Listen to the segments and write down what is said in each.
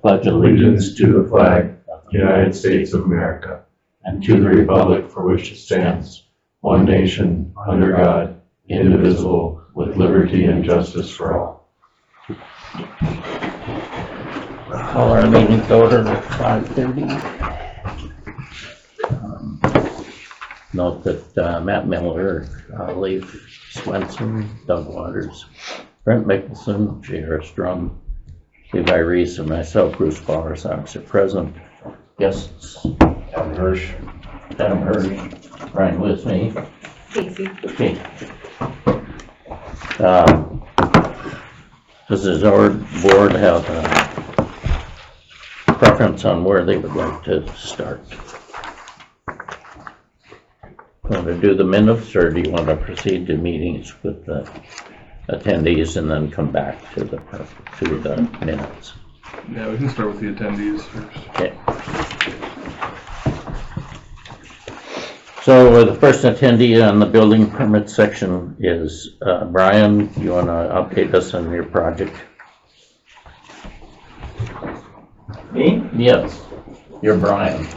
pledge allegiance to the flag of the United States of America and to the republic for which it stands, one nation, under God, indivisible, with liberty and justice for all. Call our meeting to order at 5:30. Note that Matt Miller, Leif Swenson, Doug Waters, Brent Mickelson, J.R. Strum, Levi Reese, and myself, Bruce Bowers, are present. Guests, Adam Hirsch, Brian with me. Casey. Okay. Does our board have a preference on where they would like to start? Want to do the minutes, or do you want to proceed to meetings with the attendees and then come back to the minutes? Yeah, we can start with the attendees first. Okay. So the first attendee on the building permit section is Brian. You want to update us on your project? Me? Yes, you're Brian.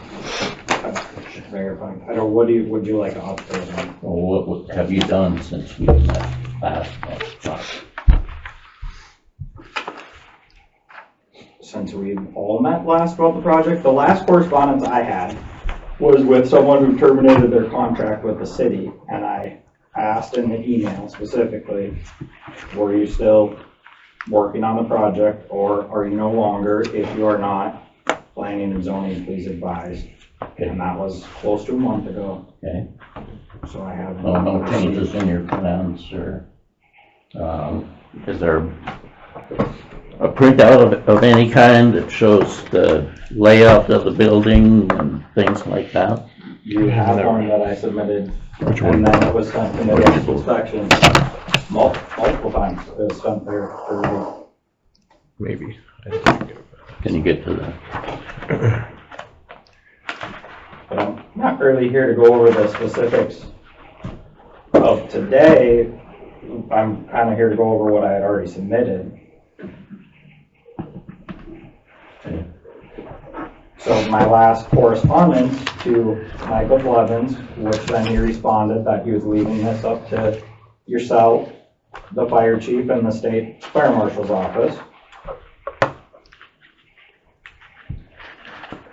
Verifying. I don't. What would you like to update on? Well, what have you done since we met last month? Since we all met last about the project, the last correspondence I had was with someone who terminated their contract with the city, and I asked in the email specifically, were you still working on the project, or are you no longer? If you are not, planning and zoning, please advise. Okay. And that was close to a month ago. Okay. So I haven't. No changes in your plans, or is there a printout of any kind that shows the layout of the building and things like that? You have one that I submitted. Which one? And then it was sent to the inspection multiple times. It was sent there for review. Maybe. Can you get to that? But I'm not really here to go over the specifics of today. I'm kind of here to go over what I had already submitted. So my last correspondence to Michael Blevins, which then he responded that he was leaving this up to yourself, the fire chief, and the state fire marshal's office,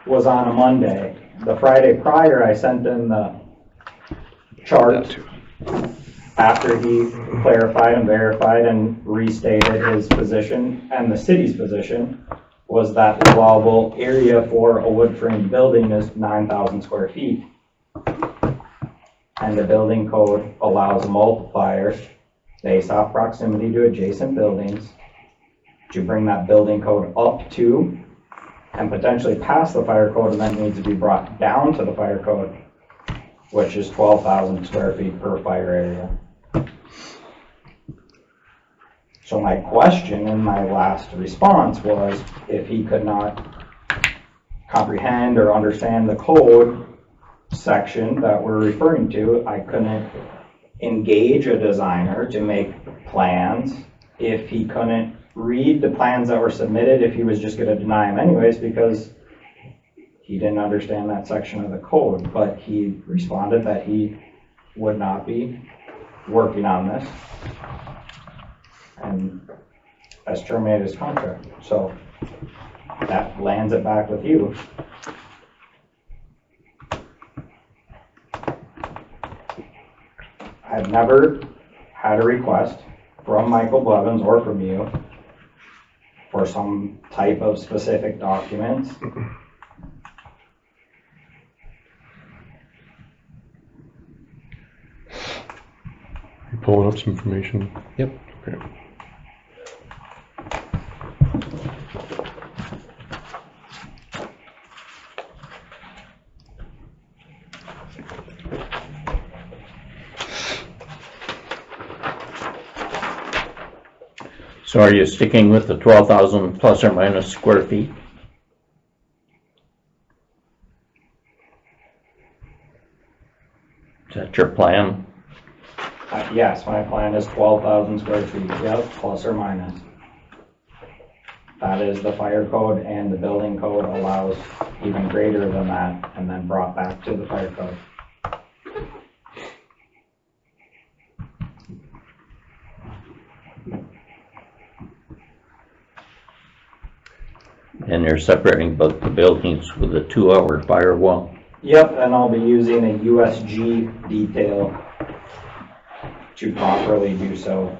was on a Monday. The Friday prior, I sent in the chart after he clarified and verified and restated his position, and the city's position was that the allowable area for a wood frame building is 9,000 square feet. And the building code allows a multiplier based off proximity to adjacent buildings to bring that building code up to and potentially past the fire code, and then needs to be brought down to the fire code, which is 12,000 square feet per fire area. So my question in my last response was, if he could not comprehend or understand the code section that we're referring to, I couldn't engage a designer to make plans. If he couldn't read the plans that were submitted, if he was just going to deny them anyways because he didn't understand that section of the code. But he responded that he would not be working on this and has terminated his contract. So that lands it back with you. I've never had a request from Michael Blevins or from you for some type of specific documents. You pulling up some information? Yep. Okay. So are you sticking with the 12,000 plus or minus square feet? Is that your plan? Yes, my plan is 12,000 square feet, yep, plus or minus. That is the fire code, and the building code allows even greater than that, and then brought back to the fire code. And you're separating both the buildings with a 2-hour firewall? Yep, and I'll be using a USG detail to properly do so,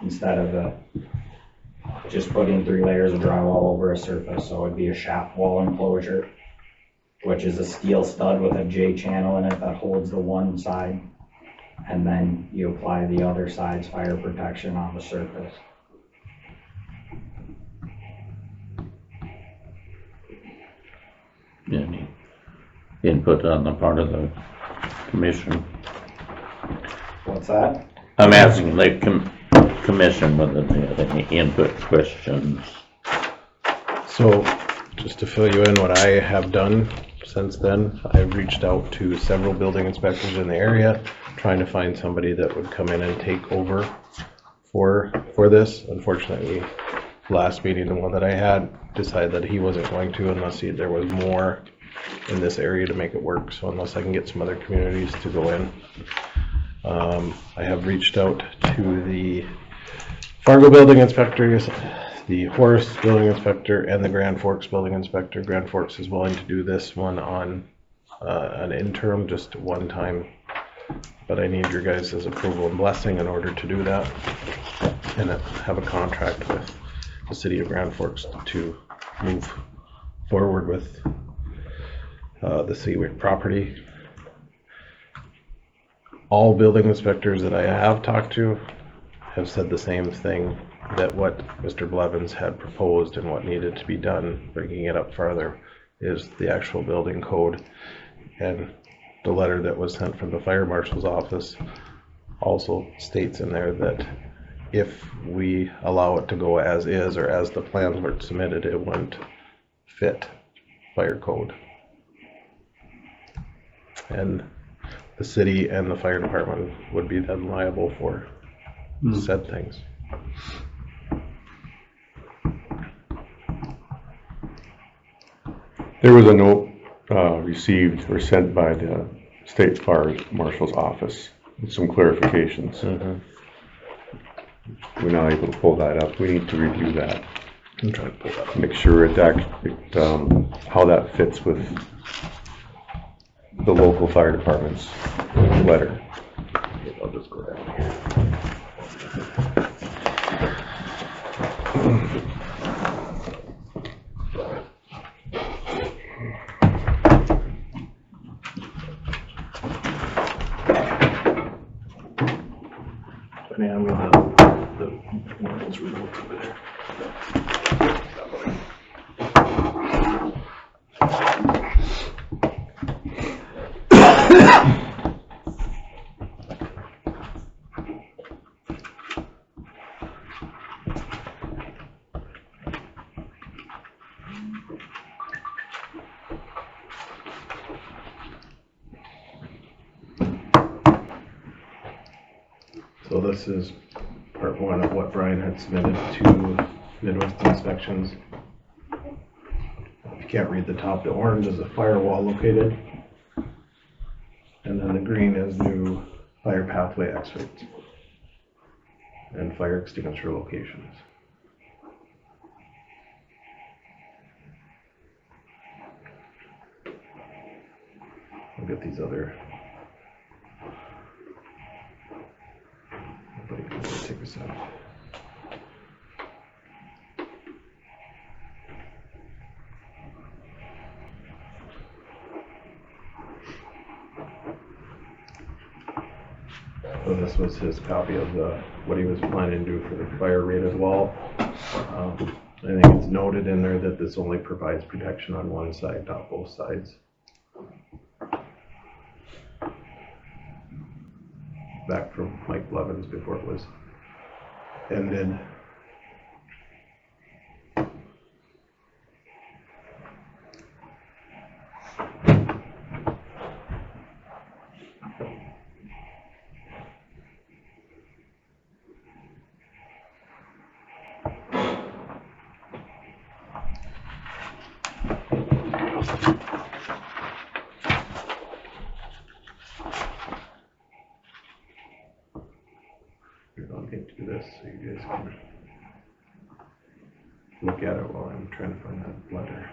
instead of just putting 3 layers of drywall over a surface. So it'd be a shaft wall enclosure, which is a steel stud with a J channel in it that holds the one side, and then you apply the other side's fire protection on the surface. Any input on the part of the commission? What's that? I'm asking the commission whether they have any input questions. So, just to fill you in what I have done since then, I've reached out to several building inspectors in the area, trying to find somebody that would come in and take over for this. Unfortunately, last meeting, the one that I had, decided that he wasn't going to unless there was more in this area to make it work. So unless I can get some other communities to go in. I have reached out to the Fargo building inspectors, the Horace building inspector, and the Grand Forks building inspector. Grand Forks is willing to do this one on an interim, just one time, but I need your guys' approval and blessing in order to do that, and have a contract with the city of Grand Forks to move forward with the Seawick property. All building inspectors that I have talked to have said the same thing, that what Mr. Blevins had proposed and what needed to be done, bringing it up farther, is the actual building code. And the letter that was sent from the fire marshal's office also states in there that if we allow it to go as is, or as the plans were submitted, it wouldn't fit fire code. And the city and the fire department would be then liable for said things. There was a note received or sent by the state fire marshal's office with some clarifications. We're not able to pull that up. We need to review that. I'm trying to pull that up. Make sure how that fits with the local fire department's letter. I'll just go down here. Yeah, I'm gonna the one that's removed over there. So this is part one of what Brian had submitted to Midwest Inspections. If you can't read the top, the orange is a firewall located, and then the green is new fire pathway exits and fire extinguisher locations. I'll get these other. Take this out. So this was his copy of what he was planning to do for the fire rated wall. I think it's noted in there that this only provides protection on one side, not both sides. Back from Mike Blevins before it was ended. Here, I'll get to this so you guys can look at it while I'm trying to find that letter.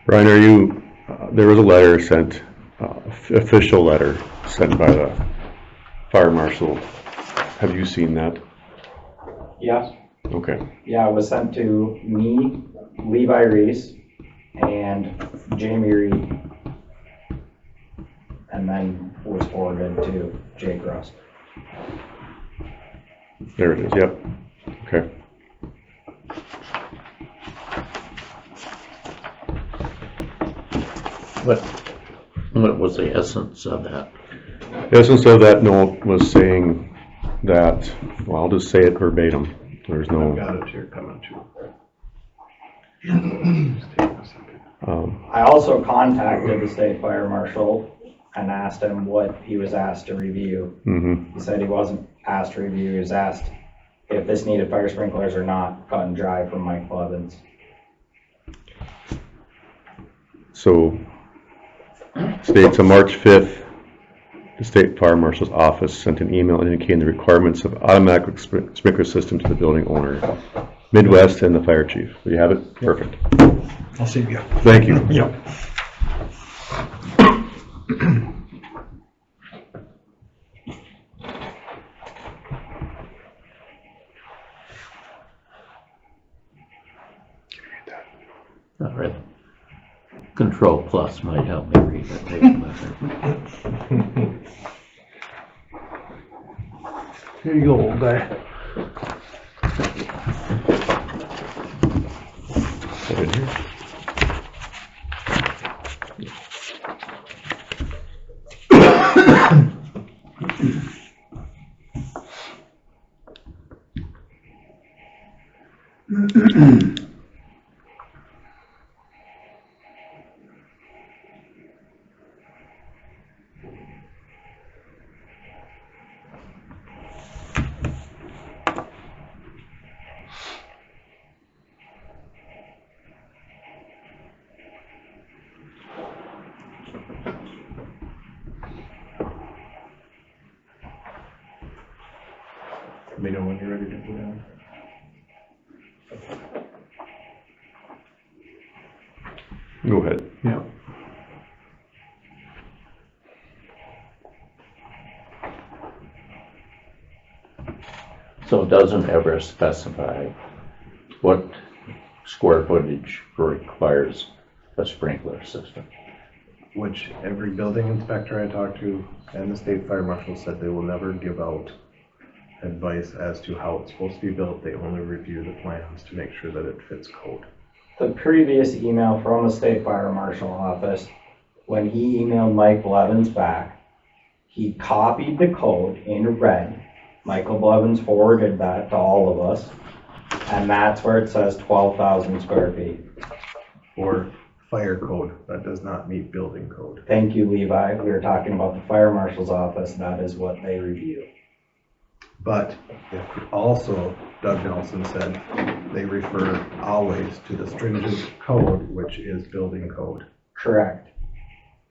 Brian, are you, there was a letter sent, official letter sent by the fire marshal. Have you seen that? Yes. Okay. Yeah, it was sent to me, Levi Reese, and Jamie Reed, and then was forwarded to Jake Rust. There it is, yep. Okay. What was the essence of that? The essence of that note was saying that, well, I'll just say it verbatim. There's I've no, got it here coming too. Just take a second. I also contacted the state fire marshal and asked him what he was asked to review. He said he wasn't asked to review, he was asked if this needed fire sprinklers or not, cut and dry from Mike Blevins. so states on March 5th, the State Fire Marshal's office sent an email indicating the requirements of automatic sprinkler system to the building owner, Midwest, and the fire chief. Do you have it? Perfect. I'll see you. Thank you. Yep. All right. Control plus might help me read it. Take a minute. Here you go, old guy. Put it here. Let me know when you're ready to go down. Go ahead. Yeah. So it doesn't ever specify what square footage requires a sprinkler system. Which every building inspector I talked to and the state fire marshal said they will never give out advice as to how it's supposed to be built. They only review the plans to make sure that it fits code. The previous email from the state fire marshal office, when he emailed Mike Blevins back, he copied the code in red. Michael Blevins forwarded that to all of us, and that's where it says 12,000 square feet. Or fire code, that does not meet building code. Thank you, Levi. We were talking about the fire marshal's office. That is what they review. But if also, Doug Nelson said, they refer always to the stringent code, which is building code. Correct.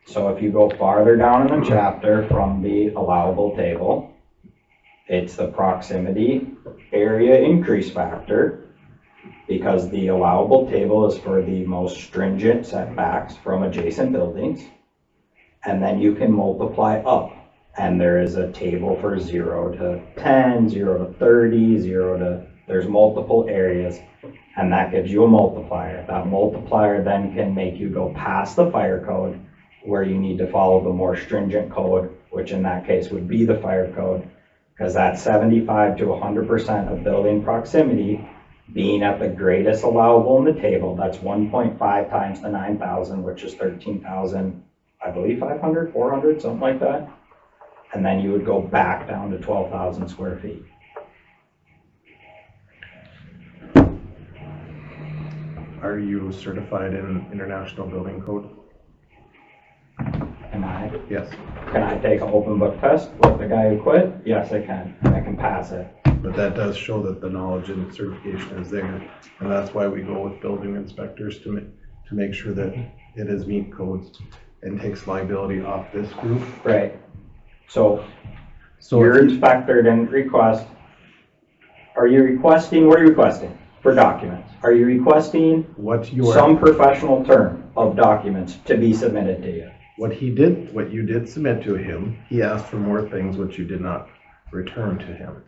So if you go farther down in the chapter from the allowable table, it's the proximity area increase factor, because the allowable table is for the most stringent setbacks from adjacent buildings. And then you can multiply up. And there is a table for 0 to 10, 0 to 30, 0 to there's multiple areas, and that gives you a multiplier. That multiplier then can make you go past the fire code, where you need to follow the more stringent code, which in that case would be the fire code, because that's 75 to 100% of building proximity being at the greatest allowable in the table. That's 1.5 times the 9,000, which is 13,000, I believe 500, 400, something like that. And then you would go back down to 12,000 square feet. Are you certified in International Building Code? Am I? Yes. Can I take an open book test with the guy who quit? Yes, I can. I can pass it. But that does show that the knowledge and certification is there, and that's why we go with building inspectors to make sure that it is meet codes and takes liability off this group. Right. So So your if inspector didn't request. Are you requesting, what are you requesting for documents? Are you requesting what you are, some professional term of documents to be submitted to you? what you did submit to him, he asked for more things which you did not return to him.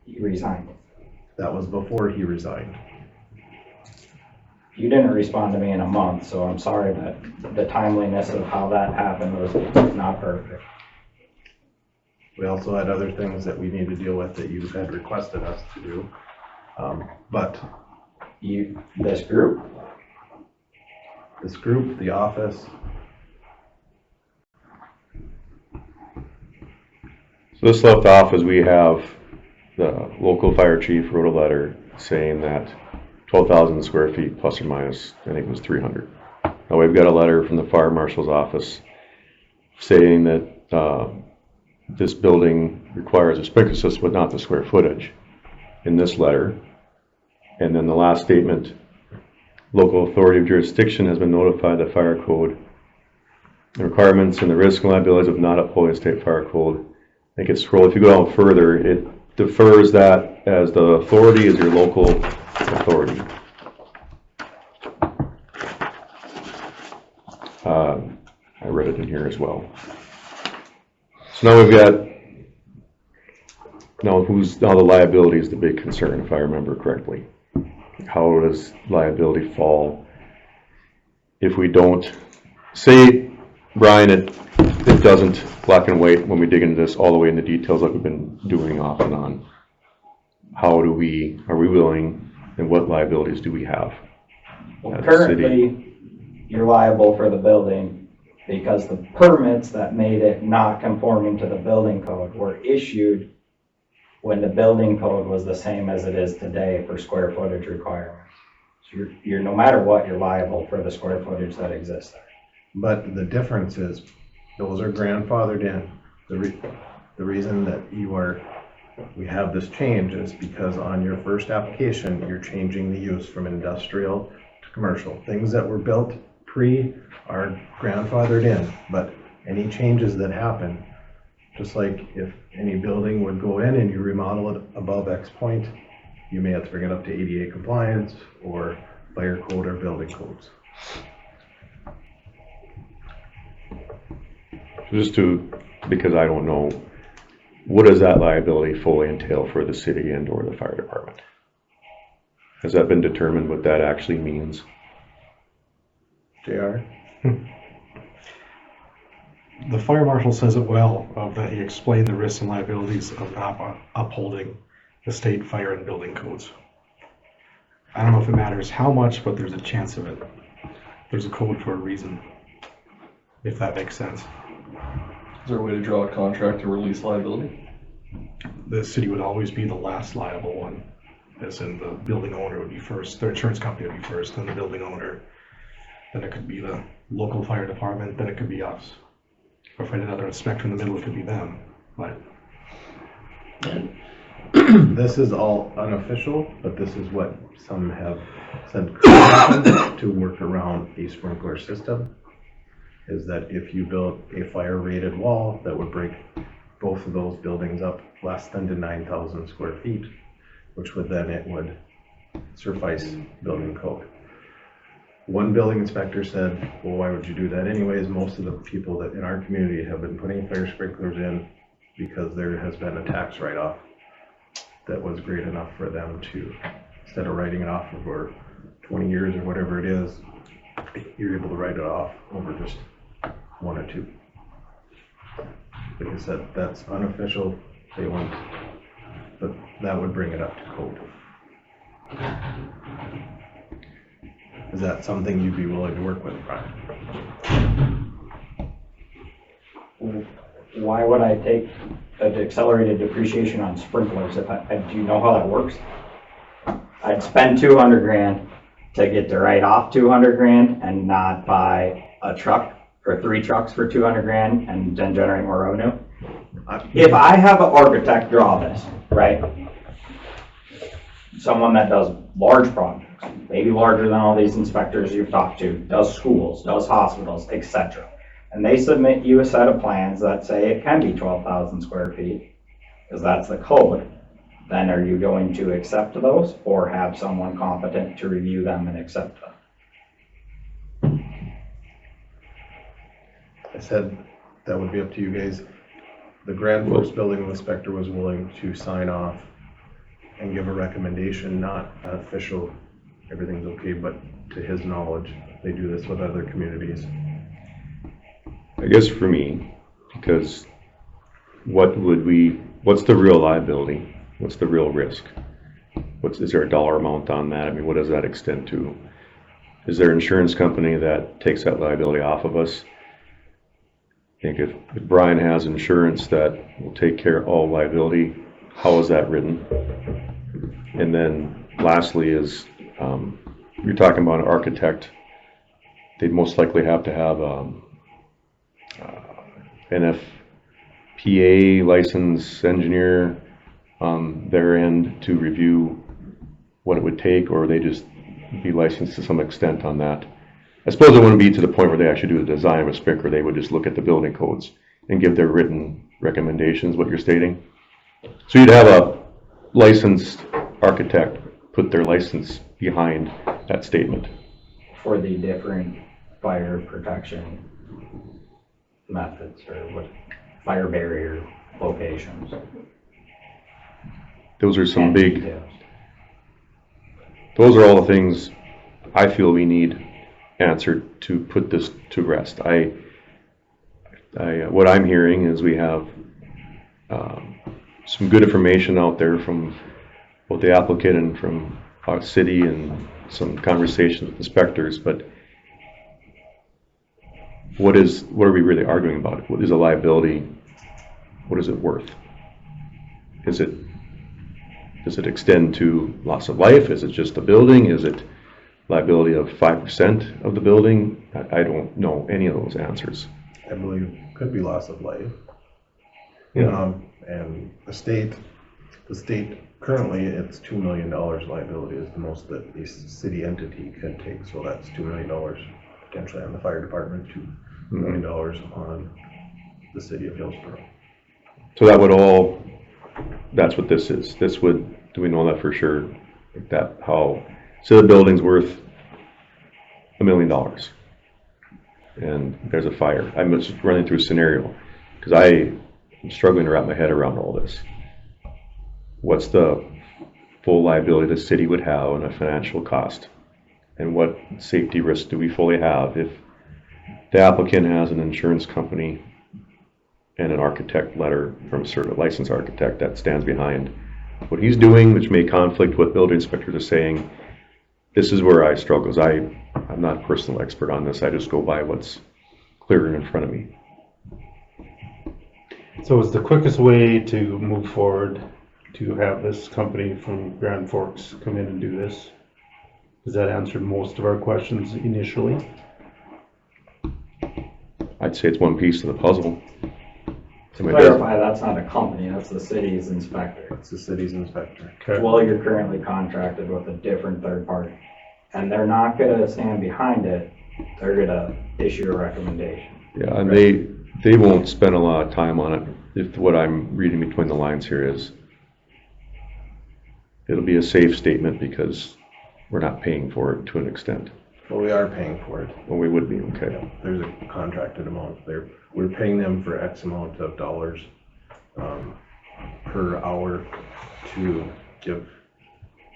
You resigned. That was before he resigned. You didn't respond to me in a month, so I'm sorry that the timeliness of how that happened was not perfect. We also had other things that we need to deal with that you had requested us to do. But This group, this group, the office, So this left off as we have the local fire chief wrote a letter saying that 12,000 square feet plus or minus, I think it was 300. Now we've got a letter from the fire marshal's office saying that this building requires a sprinkler system but not the square footage in this letter. And then the last statement, local authority of jurisdiction has been notified the fire code, the requirements and the risk and liabilities of not upholding state fire code. I think it's scroll, if you go down further, it defers that as the authority is your local authority. I read it in here as well. So now we've got, now the liability is the big concern, if I remember correctly. How does liability fall if we don't, say, Brian, it doesn't black and white when we dig into this all the way into details like we've been doing off and on. Are we willing, and what liabilities do we have? well, currently, you're liable for the building because the permits that made it not conforming to the building code were issued when the building code was the same as it is today for square footage requirements. So you're no matter what, you're liable for the square footage that exists there. but the difference is those are grandfathered in. The reason that we have this change is because on your first application, you're changing the use from industrial to commercial. Things that were built pre are grandfathered in, but any changes that happen, just like if any building would go in and you remodel it above X point, you may have to bring it up to ADA compliance or fire code or building codes. Because I don't know, what does that liability fully entail for the city and or the fire department? Has that been determined what that actually means? JR? The fire marshal says it well, that he explained the risks and liabilities of not upholding the state fire and building codes. I don't know if it matters how much, but there's a chance of it. There's a code for a reason, if that makes sense. Is there a way to draw a contract to release liability? The city would always be the last liable one, as in the building owner would be first, the insurance company would be first, then the building owner, then it could be the local fire department, then it could be us. Or if I had another inspector in the middle, it could be them, but. This is all unofficial, but this is what some have said could happen to work around a sprinkler system. Is that if you build a fire rated wall that would break both of those buildings up less than to 9,000 square feet, which would then it would suffice building code. One building inspector said, well, why would you do that anyways? Most of the people that in our community have been putting fire sprinklers in because there has been a tax write-off that was great enough for them to, instead of writing it off over 20 years or whatever it is, you're able to write it off over just 1 or 2. Like I said, that's unofficial, they won't, but that would bring it up to code. Is that something you'd be willing to work with, Brian? Why would I take an accelerated depreciation on sprinklers if do you know how that works? I'd spend 200 grand to get to write off 200 grand and not buy a truck or 3 trucks for 200 grand and then generate more revenue. If I have an architect draw this, right? Someone that does large projects, maybe larger than all these inspectors you've talked to, does schools, does hospitals, etc. And they submit you a set of plans that say it can be 12,000 square feet, because that's the code, then are you going to accept those or have someone competent to review them and accept them? I said that would be up to you guys. The Grand Forks building inspector was willing to sign off and give a recommendation, not an official, everything's okay, but to his knowledge, they do this with other communities. I guess for me, because what's the real liability? What's the real risk? Is there a dollar amount on that? I mean, what does that extend to? Is there an insurance company that takes that liability off of us? I think if Brian has insurance that will take care of all liability, how is that written? And then lastly is, you're talking about an architect, they'd most likely have to have NFPA licensed engineer on their end to review what it would take, or they just be licensed to some extent on that. I suppose it wouldn't be to the point where they actually do the design of a sprinkler. They would just look at the building codes and give their written recommendations, what you're stating. So you'd have a licensed architect put their license behind that statement. For the different fire protection methods or what fire barrier locations. Those are some and big, details. those are all the things I feel we need answered to put this to rest. What I'm hearing is we have some good information out there from both the applicant and from our city and some conversations with inspectors, but what are we really arguing about? What is a liability? What is it worth? Does it extend to loss of life? Is it just the building? Is it liability of 5% of the building? I don't know any of those answers. I believe could be loss of life. Yeah. And the state currently it's $2 million liability is the most that a city entity can take. So that's $2 million potentially on the fire department, $2 million on the city of Hillsboro. So that's what this is. Do we know that for sure? So the building's worth $1 million and there's a fire. I'm just running through a scenario because I'm struggling to wrap my head around all this. What's the full liability the city would have and a financial cost? And what safety risk do we fully have if the applicant has an insurance company and an architect letter from a certain licensed architect that stands behind what he's doing, which may conflict with building inspectors are saying? This is where I struggle. I'm not a personal expert on this. I just go by what's clear in front of me. So is the quickest way to move forward to have this company from Grand Forks come in and do this? Does that answer most of our questions initially? I'd say it's one piece of the puzzle. To clarify, that's not a company, that's the city's inspector. It's the city's inspector. Okay. Well, you're currently contracted with a different third party. And they're not gonna stand behind it, they're gonna issue a recommendation. Yeah, and they won't spend a lot of time on it. If what I'm reading between the lines here is it'll be a safe statement because we're not paying for it to an extent. Well, we are paying for it. Well, we would be, okay. There's a contracted amount there. We're paying them for X amount of dollars per hour to give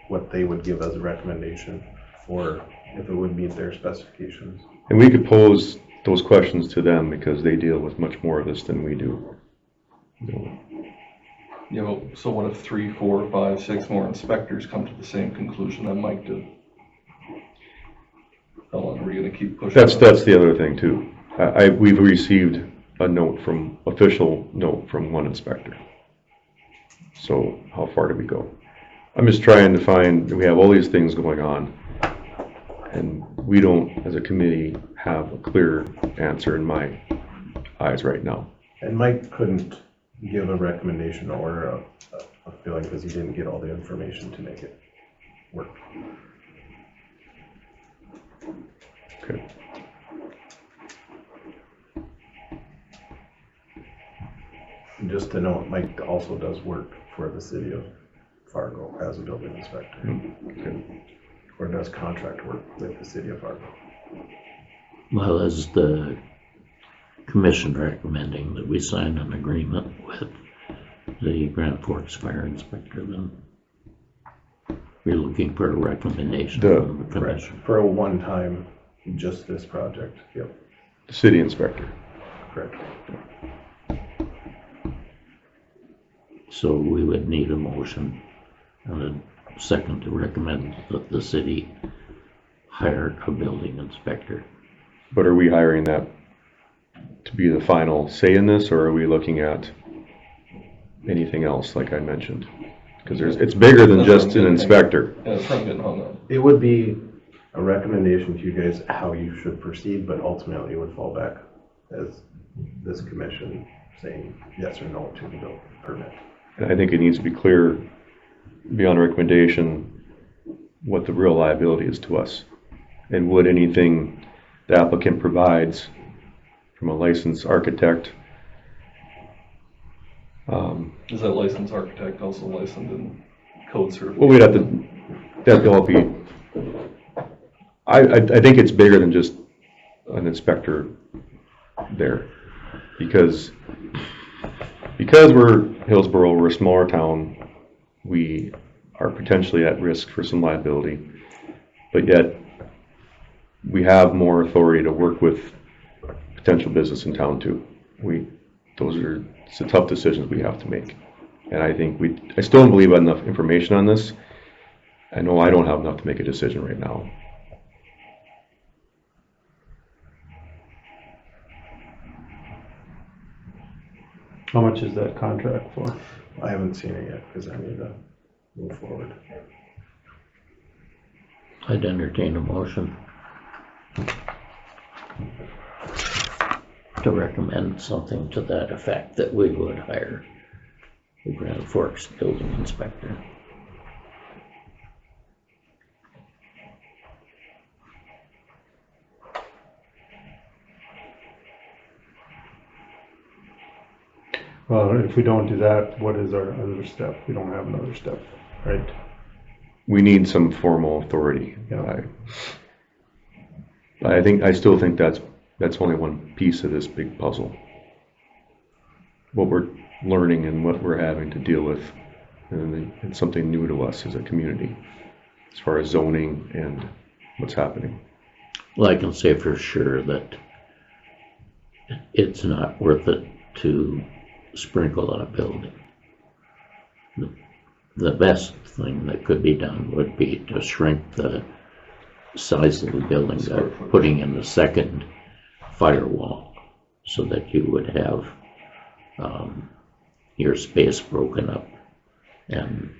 what they would give as a recommendation for if it would meet their specifications. And we could pose those questions to them because they deal with much more of this than we do. You know, so what if 3, 4, 5, 6 more inspectors come to the same conclusion that Mike did? How long are we gonna keep pushing? That's the other thing too. We've received a official note from one inspector. So how far do we go? I'm just trying to find, we have all these things going on, and we don't, as a committee, have a clear answer in my eyes right now. And Mike couldn't give a recommendation or a feeling because he didn't get all the information to make it work. Okay. And just to note, Mike also does work for the city of Fargo as a building inspector. Okay. Or does contract work with the city of Fargo. Well, is the commission recommending that we sign an agreement with the Grand Forks Fire Inspector then? We're looking for a recommendation from the commission. For a one-time, just this project, yep, The city inspector. correct. So we would need a motion and a second to recommend that the city hire a building inspector. But are we hiring that to be the final say in this, or are we looking at anything else, like I mentioned? Because it's bigger than just an inspector. Yeah, that's what I'm getting hung up. It would be a recommendation to you guys how you should proceed, but ultimately it would fall back as this commission saying yes or no to the building permit. And I think it needs to be clear beyond recommendation what the real liability is to us. And would anything the applicant provides from a licensed architect, Is that licensed architect also licensed in code certification? well, we'd have to all be, I think it's bigger than just an inspector there. Because we're Hillsboro, we're a smaller town, we are potentially at risk for some liability, but yet we have more authority to work with potential business in town too. It's a tough decisions we have to make. And I think I still don't believe I have enough information on this. I know I don't have enough to make a decision right now. How much is that contract for? I haven't seen it yet because I need to move forward. I'd entertain a motion to recommend something to that effect, that we would hire the Grand Forks building inspector. Well, if we don't do that, what is our other step? We don't have another step, right? We need some formal authority. Yeah. I still think that's only one piece of this big puzzle. What we're learning and what we're having to deal with, and it's something new to us as a community, as far as zoning and what's happening. Well, I can say for sure that it's not worth it to sprinkle on a building. The best thing that could be done would be to shrink the size of the building by putting in the second firewall so that you would have your space broken up. And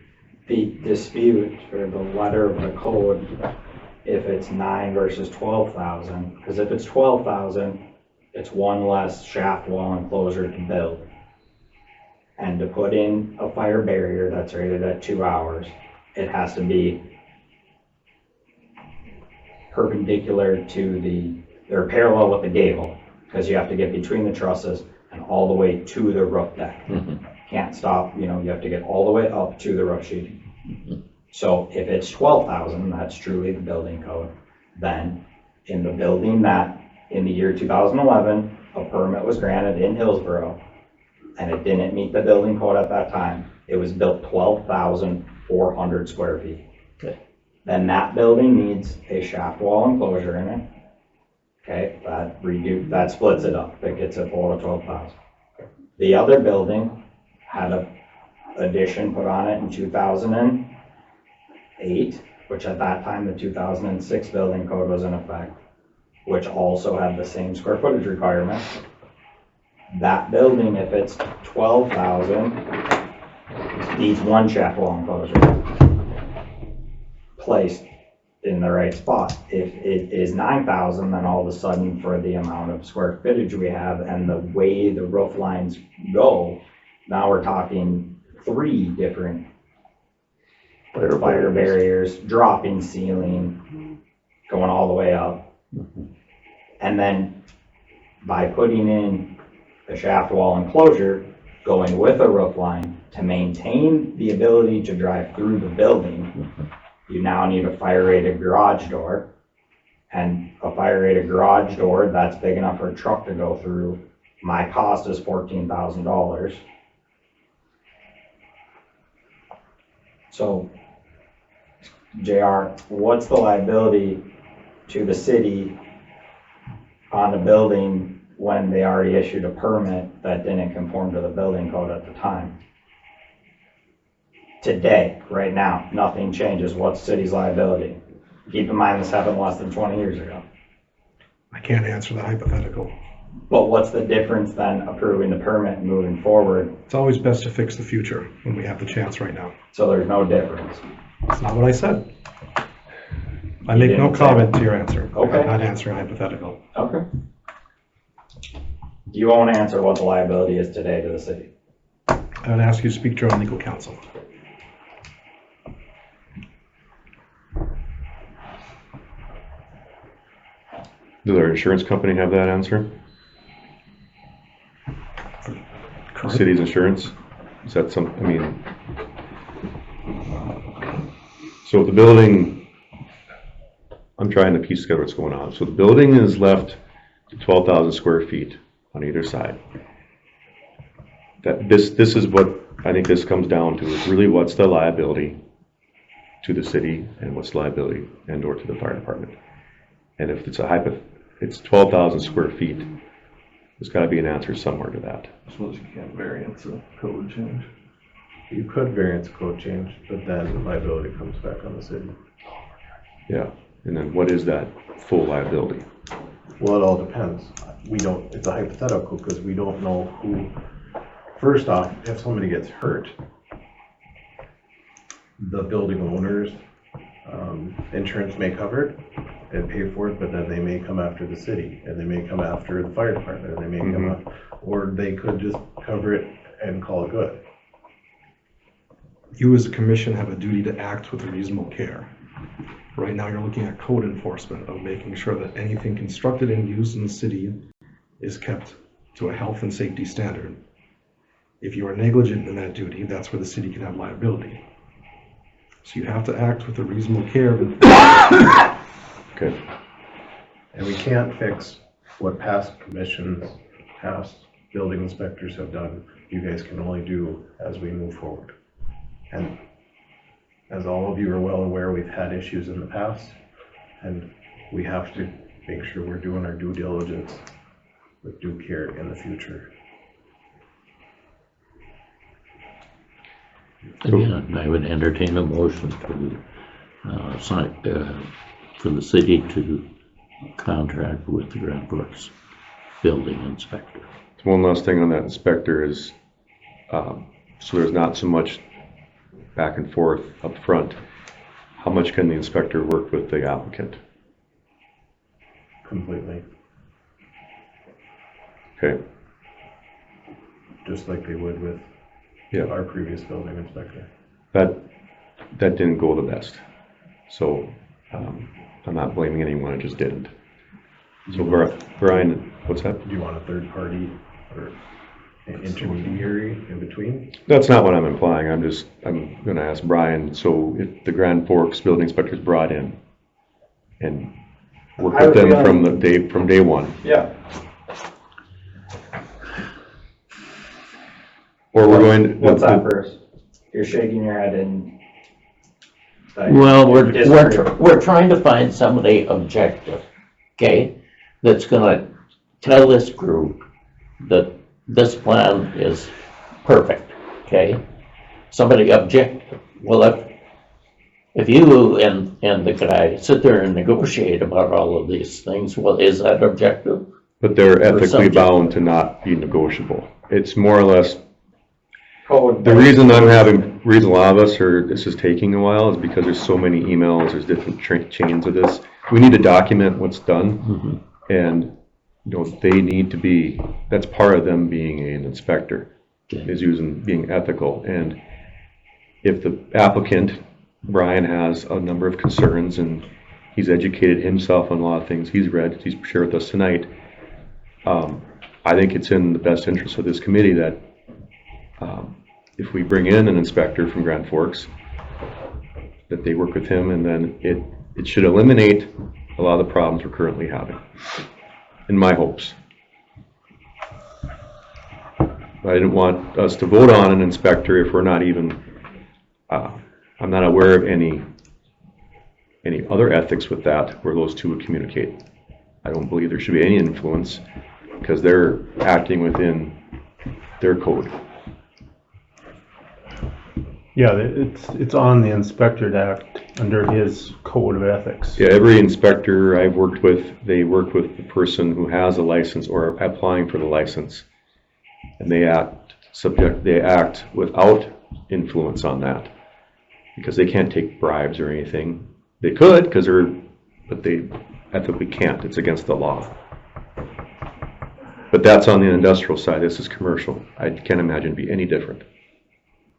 The dispute for the letter of the code, if it's 9 versus 12,000, because if it's 12,000, it's one less shaft wall enclosure to build. And to put in a fire barrier that's rated at 2 hours, it has to be perpendicular to or parallel with the gable, because you have to get between the trusses and all the way to the roof deck. Can't stop, you have to get all the way up to the roof sheeting. So if it's 12,000, that's truly the building code. Then in the building that in the year 2011, a permit was granted in Hillsboro, and it didn't meet the building code at that time. It was built 12,400 square feet. Okay. Then that building needs a shaft wall enclosure in it. Okay, that splits it up, it gets a total of 12,000. The other building had a addition put on it in 2008, which at that time, the 2006 building code was in effect, which also had the same square footage requirement. That building, if it's 12,000, needs one shaft wall enclosure placed in the right spot. If it is 9,000, then all of a sudden, for the amount of square footage we have and the way the roof lines go, now we're talking 3 different fire barriers, dropping ceiling, going all the way up. And then by putting in a shaft wall enclosure, going with a roof line to maintain the ability to drive through the building, you now need a fire rated garage door. And a fire rated garage door that's big enough for a truck to go through, my cost is $14,000. So, JR, what's the liability to the city on a building when they already issued a permit that didn't conform to the building code at the time? Today, right now, nothing changes. What's city's liability? Keep in mind this happened less than 20 years ago. I can't answer the hypothetical. But what's the difference then approving the permit and moving forward? It's always best to fix the future when we have the chance right now. So there's no difference. That's not what I said. I make no comment to your answer. Okay. I'm not answering hypothetical. Okay. You won't answer what the liability is today to the city. I would ask you to speak to your own legal counsel. Does our insurance company have that answer? The city's insurance? Is that some, I mean, so the building, I'm trying to piece together what's going on. So the building is left to 12,000 square feet on either side. That this is what I think this comes down to, is really what's the liability to the city and what's liability and or to the fire department. And if it's it's 12,000 square feet, there's got to be an answer somewhere to that. I suppose you can't variance a code change. You could variance code change, but then liability comes back on the city. Yeah, and then what is that full liability? Well, it all depends. It's a hypothetical because we don't know who, first off, if somebody gets hurt, the building owner's insurance may cover it and pay for it, but then they may come after the city and they may come after the fire department and they may come up, or they could just cover it and call it good. You as a commission have a duty to act with reasonable care. Right now, you're looking at code enforcement of making sure that anything constructed and used in the city is kept to a health and safety standard. If you are negligent in that duty, that's where the city can have liability. So you have to act with a reasonable care. Okay. And we can't fix what past commissions, past building inspectors have done. You guys can only do as we move forward. And as all of you are well aware, we've had issues in the past, and we have to make sure we're doing our due diligence with due care in the future. Again, I would entertain a motion to for the city to contract with the Grand Forks building inspector. One last thing on that inspector is, so there's not so much back and forth up front. How much can the inspector work with the applicant? Completely. Okay. Just like they would with our previous building inspector. That didn't go the best. So I'm not blaming anyone, it just didn't. So Brian, what's that? Do you want a third party or an intermediary in between? That's not what I'm implying. I'm going to ask Brian. So if the Grand Forks building inspector is brought in and work with them from day one. Yeah. Or we're going. What's that, Bruce? You're shaking your head and. Well, we're trying to find somebody objective, okay? That's gonna tell this group that this plan is perfect, okay? Somebody objective. Well, if you and the guy sit there and negotiate about all of these things, well, is that objective? But they're ethically subject. bound to not be negotiable. It's more or less, Code. the reason a lot of us this is taking a while is because there's so many emails, there's different chains of this. We need to document what's done, and, they need to be, that's part of them being an inspector, is being ethical. And if the applicant, Brian, has a number of concerns, and he's educated himself on a lot of things he's read, he's shared with us tonight, I think it's in the best interest of this committee that if we bring in an inspector from Grand Forks, that they work with him, and then it should eliminate a lot of the problems we're currently having, in my hopes. I didn't want us to vote on an inspector if we're not even, I'm not aware of any other ethics with that where those two would communicate. I don't believe there should be any influence because they're acting within their code. Yeah, it's on the inspector to act under his code of ethics. Yeah, every inspector I've worked with, they work with the person who has a license or applying for the license, and they act without influence on that because they can't take bribes or anything. They could but they ethically can't. It's against the law. But that's on the industrial side. This is commercial. I can't imagine it'd be any different.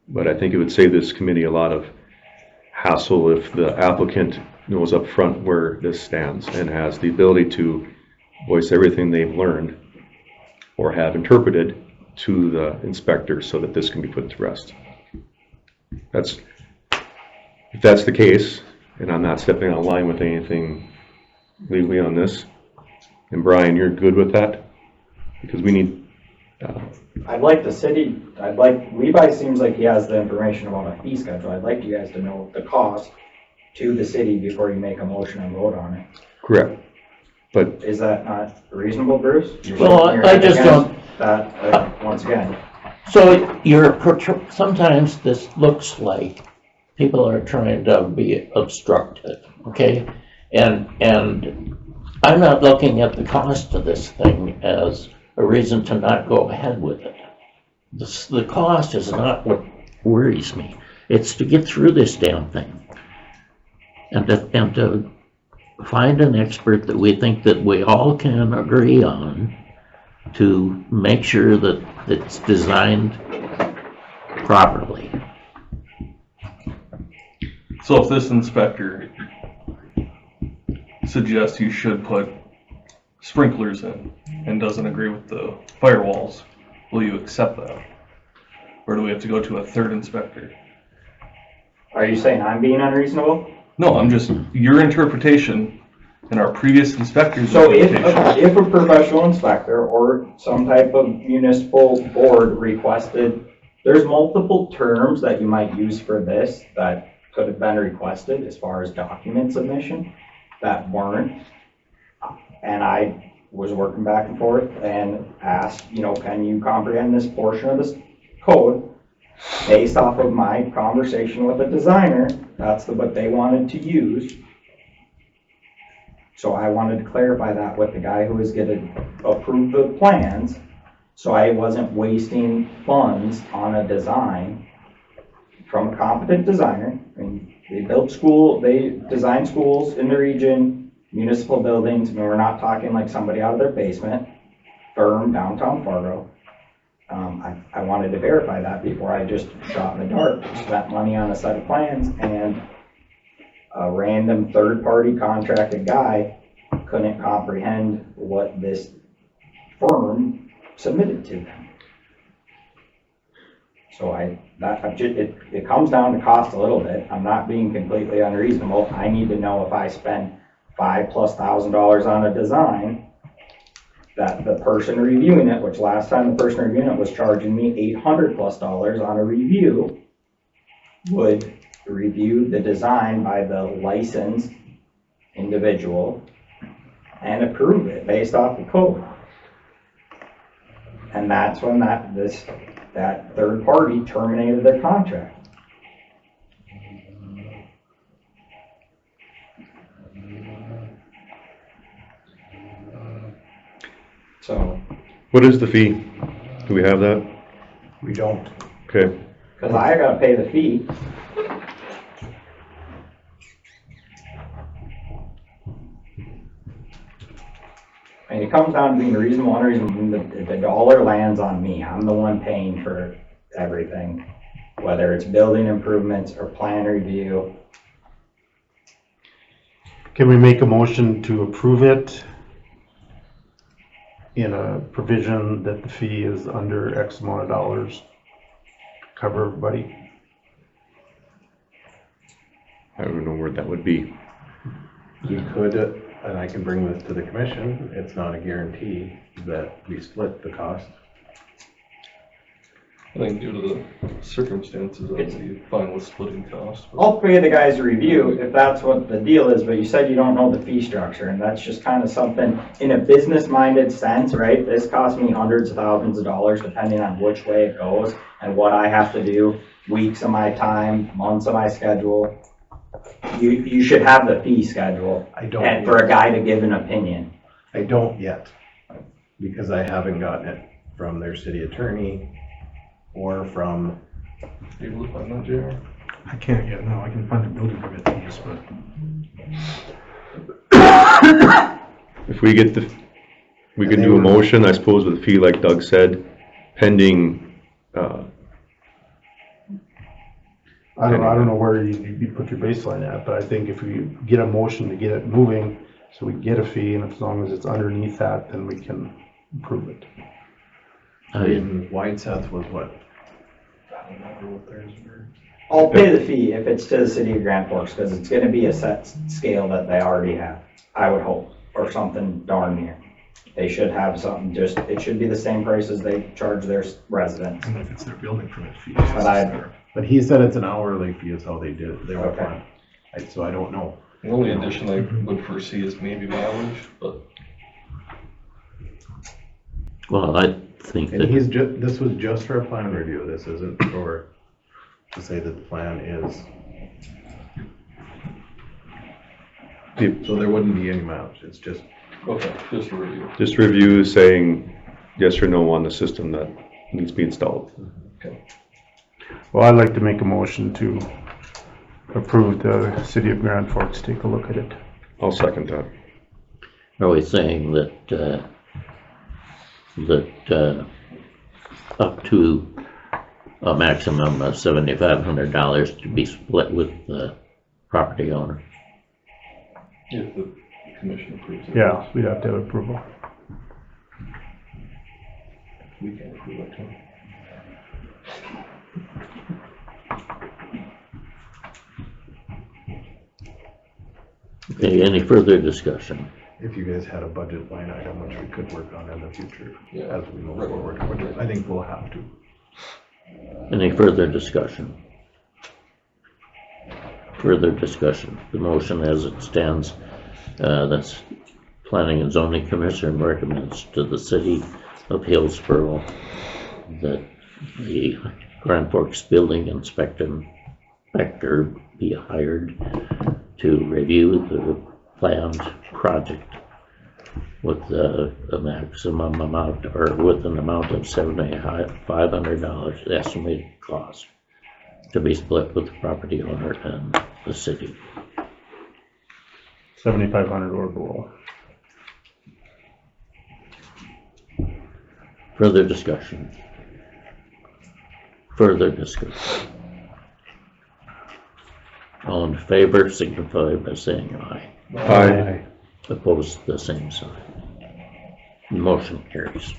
But I think it would save this committee a lot of hassle if the applicant knows up front where this stands and has the ability to voice everything they've learned or have interpreted to the inspector so that this can be put to rest. If that's the case, and I'm not stepping out of line with anything legally on this, and Brian, you're good with that? Because we need Levi seems like he has the information about a fee schedule. I'd like you guys to know the cost to the city before you make a motion and vote on it. correct. But Is that not reasonable, Bruce? Well, I just don't. That, once again. So sometimes this looks like people are trying to be obstructive, okay? And I'm not looking at the cost of this thing as a reason to not go ahead with it. The cost is not what worries me. It's to get through this damn thing. And to find an expert that we think that we all can agree on to make sure that it's designed properly. So if this inspector suggests you should put sprinklers in and doesn't agree with the firewalls, will you accept that? Or do we have to go to a third inspector? Are you saying I'm being unreasonable? No, I'm just, your interpretation and our previous inspector's So interpretation. if a professional inspector or some type of municipal board requested, there's multiple terms that you might use for this that could have been requested as far as document submission that weren't. And I was working back and forth and asked, can you comprehend this portion of this code? Based off of my conversation with the designer, that's what they wanted to use. So I wanted to clarify that with the guy who was going to approve the plans, so I wasn't wasting funds on a design from a competent designer. I mean, they design schools in the region, municipal buildings. I mean, we're not talking like somebody out of their basement, firm, downtown Fargo. I wanted to verify that before I just shot in the dark, spent money on a set of plans, and a random third-party contracted guy couldn't comprehend what this firm submitted to them. So it comes down to cost a little bit. I'm not being completely unreasonable. I need to know if I spend $5,000+ on a design, that the person reviewing it, which last time the person reviewing it was charging me $800+ on a review, would review the design by the licensed individual and approve it based off the code. And that's when that third party terminated their contract. So, What is the fee? Do we have that? We don't. Okay. because I gotta pay the fee. And it comes down to being reasonable, unreasonable, the dollar lands on me. I'm the one paying for everything, whether it's building improvements or plan review. Can we make a motion to approve it in a provision that the fee is under X amount of dollars? Cover everybody? I don't know where that would be. We could, and I can bring this to the commission, it's not a guarantee that we split the cost. I think due to the circumstances, I'd be fine with splitting costs. but- I'll pay the guys a review if that's what the deal is, but you said you don't know the fee structure, and that's just kind of something in a business-minded sense, right? This costs me hundreds of thousands of dollars depending on which way it goes and what I have to do, weeks of my time, months of my schedule. You should have the fee schedule I don't. and for a guy to give an opinion. I don't yet, because I haven't gotten it from their city attorney or from, Able to find that, JR? I can't yet, no, I can find the building permit fees, but If we get we could do a motion, I suppose, with a fee like Doug said, pending, I don't know where you put your baseline at, but I think if we get a motion to get it moving, so we get a fee, and as long as it's underneath that, then we can approve it. in Whiteseth was what? I don't remember what theirs were. I'll pay the fee if it's to the city of Grand Forks, because it's gonna be a set scale that they already have, I would hope, or something darn near. They should have something, it should be the same price as they charge their residents. and if it's their building permit fees. But he said it's an hourly fee is how they did it. They were Okay. fine. So I don't know. The only addition I would foresee is maybe mileage, but Well, I think And that, this was just for a plan review. This isn't for, to say that the plan is. So there wouldn't be any mileage. It's just, okay, just a review. just review saying yes or no on the system that needs to be installed. Well, I'd like to make a motion to approve the city of Grand Forks take a look at it. I'll second that. are we saying that up to a maximum of $7,500 to be split with the property owner? If the commission approves it. Yeah, we'd have to have approval. We can approve it too. Okay, any further discussion? if you guys had a budget line item, which we could work on in the future Yeah. as we move forward, which I think we'll have to. Any further discussion? Further discussion. The motion as it stands, that's Planning and Zoning Commission recommends to the city of Hillsboro that the Grand Forks Building Inspector be hired to review the planned project with a maximum amount, or with an amount of $7,500 estimated cost to be split with the property owner and the city. 7,500 or below. Further discussion. Further discussion. All in favor signify by saying aye. Aye. Opposed, the same sign. Motion carries.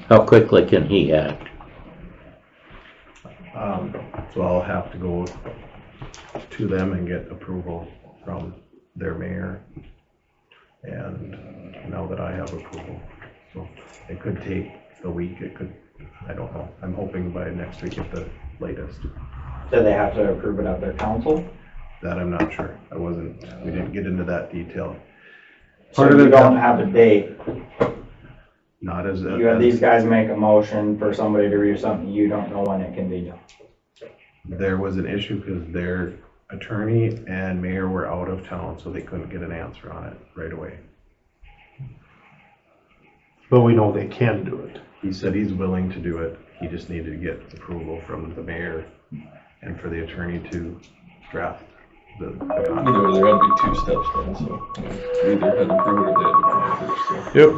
How quickly can he act? So I'll have to go to them and get approval from their mayor. And now that I have approval, so it could take a week, it could, I don't know. I'm hoping by next week at the latest. Do they have to approve it at their council? That I'm not sure. We didn't get into that detail. So Part of you it- don't have a date. Not as, You have these guys make a motion for somebody to review something, you don't know when it can be done. there was an issue because their attorney and mayor were out of town, so they couldn't get an answer on it right away. But we know they can do it. He said he's willing to do it. He just needed to get approval from the mayor and for the attorney to draft the contract. Either way, there had to be 2 steps then, so we either had to approve it or they had to approve it first, so. Yep.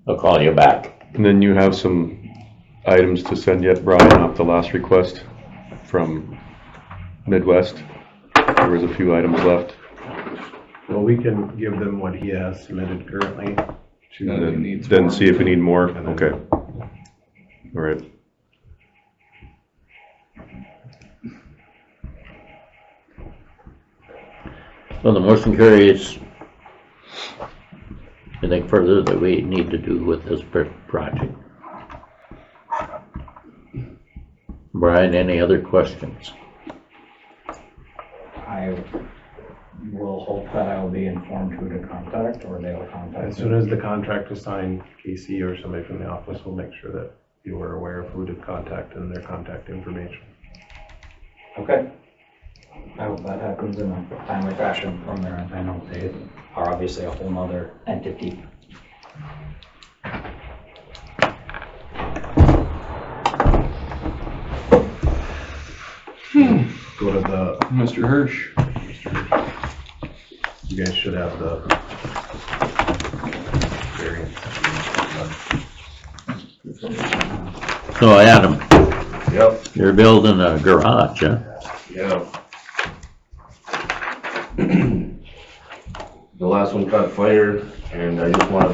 I'll call you back. And then you have some items to send yet, Brian, off the last request from Midwest. There was a few items left. Well, we can give them what he has submitted currently. And then he needs Then more. see if we need more. And then- Okay. All right. Well, the motion carries. Anything further that we need to do with this project? Brian, any other questions? I will hope that I will be informed who to contact, or they will contact As me. soon as the contract is signed, Casey or somebody from the office will make sure that you are aware of who to contact and their contact information. Okay. I hope that happens in a timely fashion from there. I know they are obviously a whole nother entity. Go to the, Mr. Hirsch. you guys should have the variance. So Adam, Yep, you're building a garage, huh? yeah. The last one caught fire, and I just wanna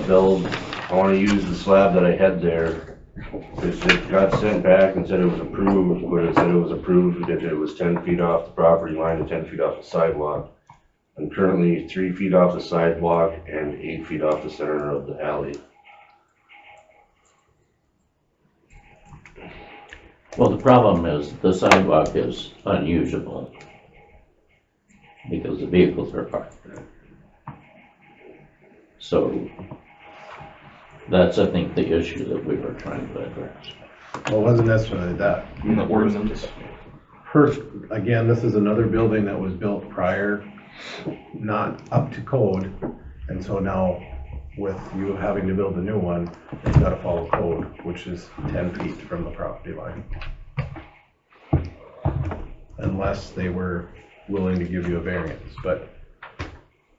I wanna use the slab that I had there. Cause it got sent back and said it was approved, but it said it was approved, that it was 10 feet off the property line and 10 feet off the sidewalk. I'm currently 3 feet off the sidewalk and 8 feet off the center of the alley. Well, the problem is the sidewalk is unusable because the vehicles are parked there. So that's, I think, the issue that we were trying to address. Well, it wasn't necessarily that. In the ordinance. First, again, this is another building that was built prior, not up to code. And so now with you having to build a new one, it's gotta follow code, which is 10 feet from the property line. Unless they were willing to give you a variance, but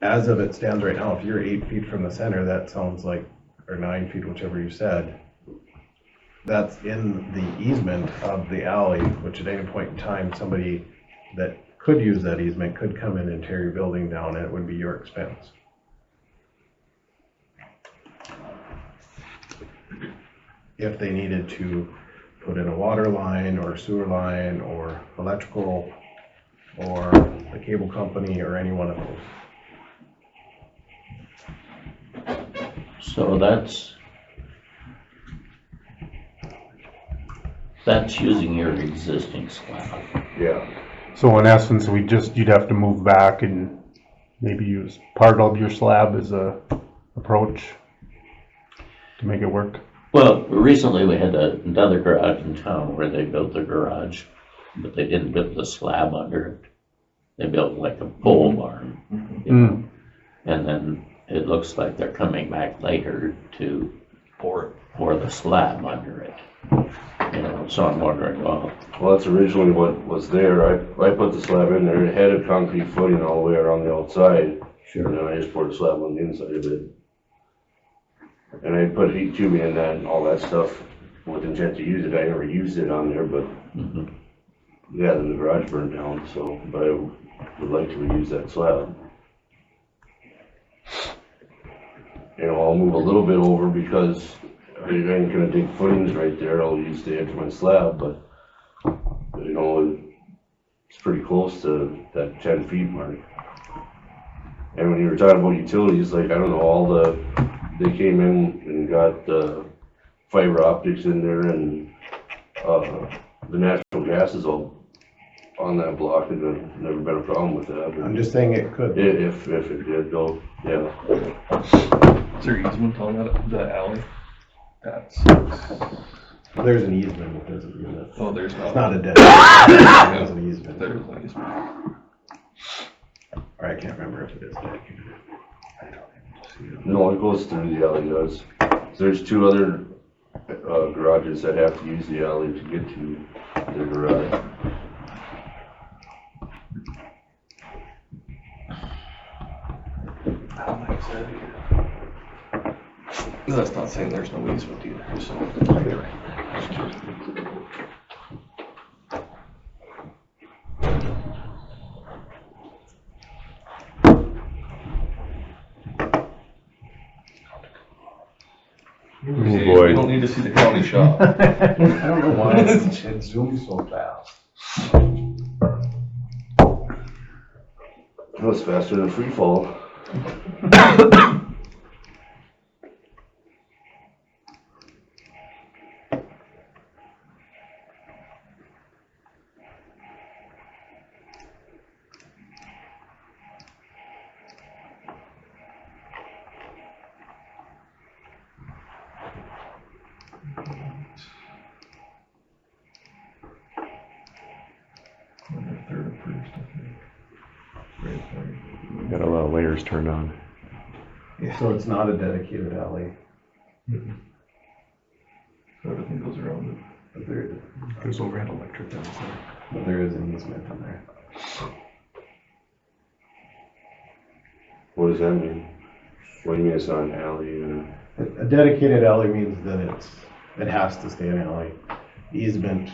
as of it stands right now, if you're 8 feet from the center, that sounds like, or 9 feet, whichever you said, that's in the easement of the alley, which at any point in time, somebody that could use that easement could come in and tear your building down, and it would be your expense. If they needed to put in a water line or sewer line or electrical or the cable company or any one of those. So that's using your existing slab. Yeah. So in essence, you'd have to move back and maybe use part of your slab as a approach to make it work. Well, recently we had another garage in town where they built the garage, but they didn't build the slab under it. They built like a pole barn, you know? And then it looks like they're coming back later to pour the slab under it. You know, so I'm wondering, well, Well, that's originally what was there. I put the slab in there. It had a concrete footing all the way around the outside. And then I just poured the slab on the inside of it. And I put heat tubing in that and all that stuff with intent to use it. I never used it on there, but yeah, then the garage burned down, so, but I would like to reuse that slab. You know, I'll move a little bit over because I ain't gonna dig footings right there. I'll use the edge of my slab, but you know, it's pretty close to that 10 feet mark. And when you were talking about utilities, like, I don't know, they came in and got the fiber optics in there, and, the natural gas is all on that block, and there's never been a problem with that. I'm just saying it could. If it did though, yeah. Is there easement on that alley? That's, There's an easement, but there's an easement. oh, there's It's not. not a dead. There's an easement. There's an easement. Or I can't remember if it is dedicated. No, it goes through the alley, does. There's two other, garages that have to use the alley to get to their garage. That's not saying there's no easement either, so. Oh boy. You don't need to see the county shop. I don't know why it zooms so fast. It was faster than free fall. Got a lot of layers turned on. So it's not a dedicated alley, So everything goes around it. but There's overhead electric down there. there is an easement in there. What does that mean? What do you mean it's not an alley? A dedicated alley means that it has to stay an alley. Easement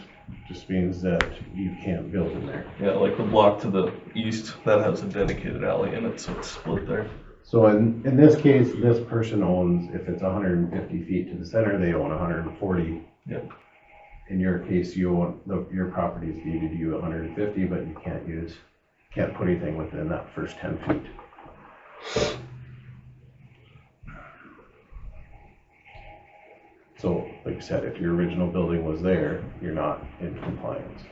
just means that you can't build in there. Yeah, like the block to the east, that has a dedicated alley in it, so it's split there. So in this case, this person owns, if it's 150 feet to the center, they own 140. Yep. In your case, you own, your property is deeded to you 150, but you can't put anything within that first 10 feet. So, like I said, if your original building was there, you're not in compliance.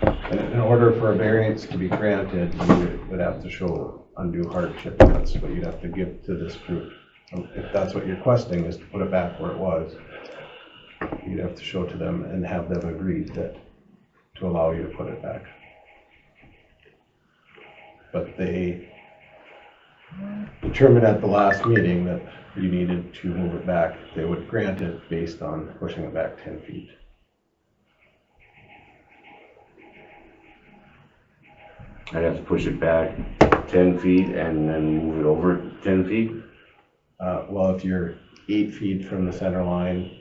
And in order for a variance to be granted, you would have to show undue hardship. That's what you'd have to give to this group. If that's what you're requesting, is to put it back where it was, you'd have to show to them and have them agree to allow you to put it back. But they determined at the last meeting that you needed to move it back. They would grant it based on pushing it back 10 feet. I'd have to push it back 10 feet and then move it over 10 feet? Well, if you're 8 feet from the center line,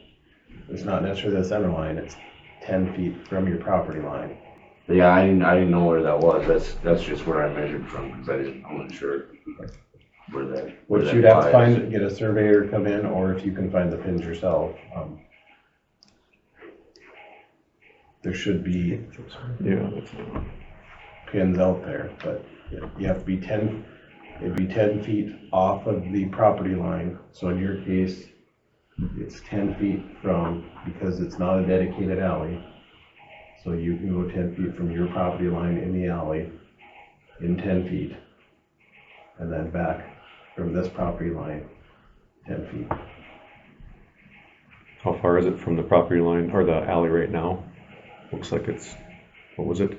it's not necessarily the center line, it's 10 feet from your property line. Yeah, I didn't know where that was. That's just where I measured from, because I wasn't sure where that. Which you'd have to find, get a surveyor to come in, or if you can find the pins yourself. There should be Yeah. pins out there, but you have to be it'd be 10 feet off of the property line. So in your case, it's 10 feet from, because it's not a dedicated alley. So you can go 10 feet from your property line in the alley in 10 feet. And then back from this property line, 10 feet. How far is it from the property line or the alley right now? Looks like it's, what was it?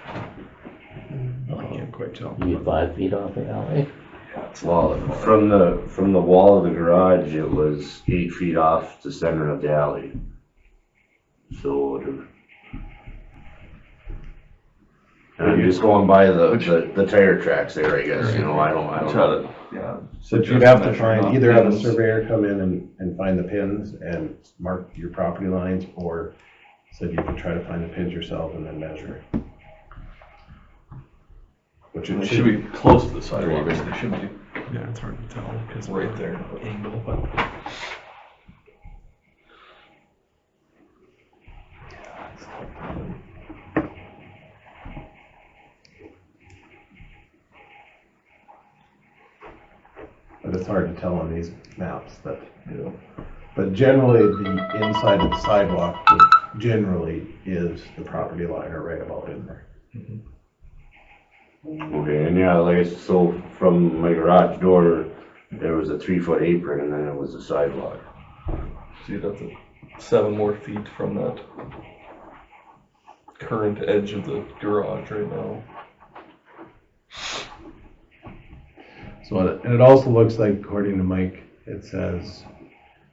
I can't quite tell. You 5 feet off the alley? Well, from the wall of the garage, it was 8 feet off the center of the alley. So And I'm just going by the tire tracks there, I guess, you know, I don't Try know. to, yeah. So you'd have to measure find, off either have a pins. surveyor come in and find the pins and mark your property lines, or said you could try to find the pins yourself and then measure. Which They it should be close to the sidewalks, they should be Yeah, it's hard to tell because right there. angle, but But it's hard to tell on these maps that, you know. But generally, the inside of the sidewalk generally is the property line or right about in there. Okay, and yeah, like, so from my garage door, there was a 3-foot apron and then it was a sidewalk. So you'd have to 7 more feet from that current edge of the garage right now. So, and it also looks like, according to Mike, it says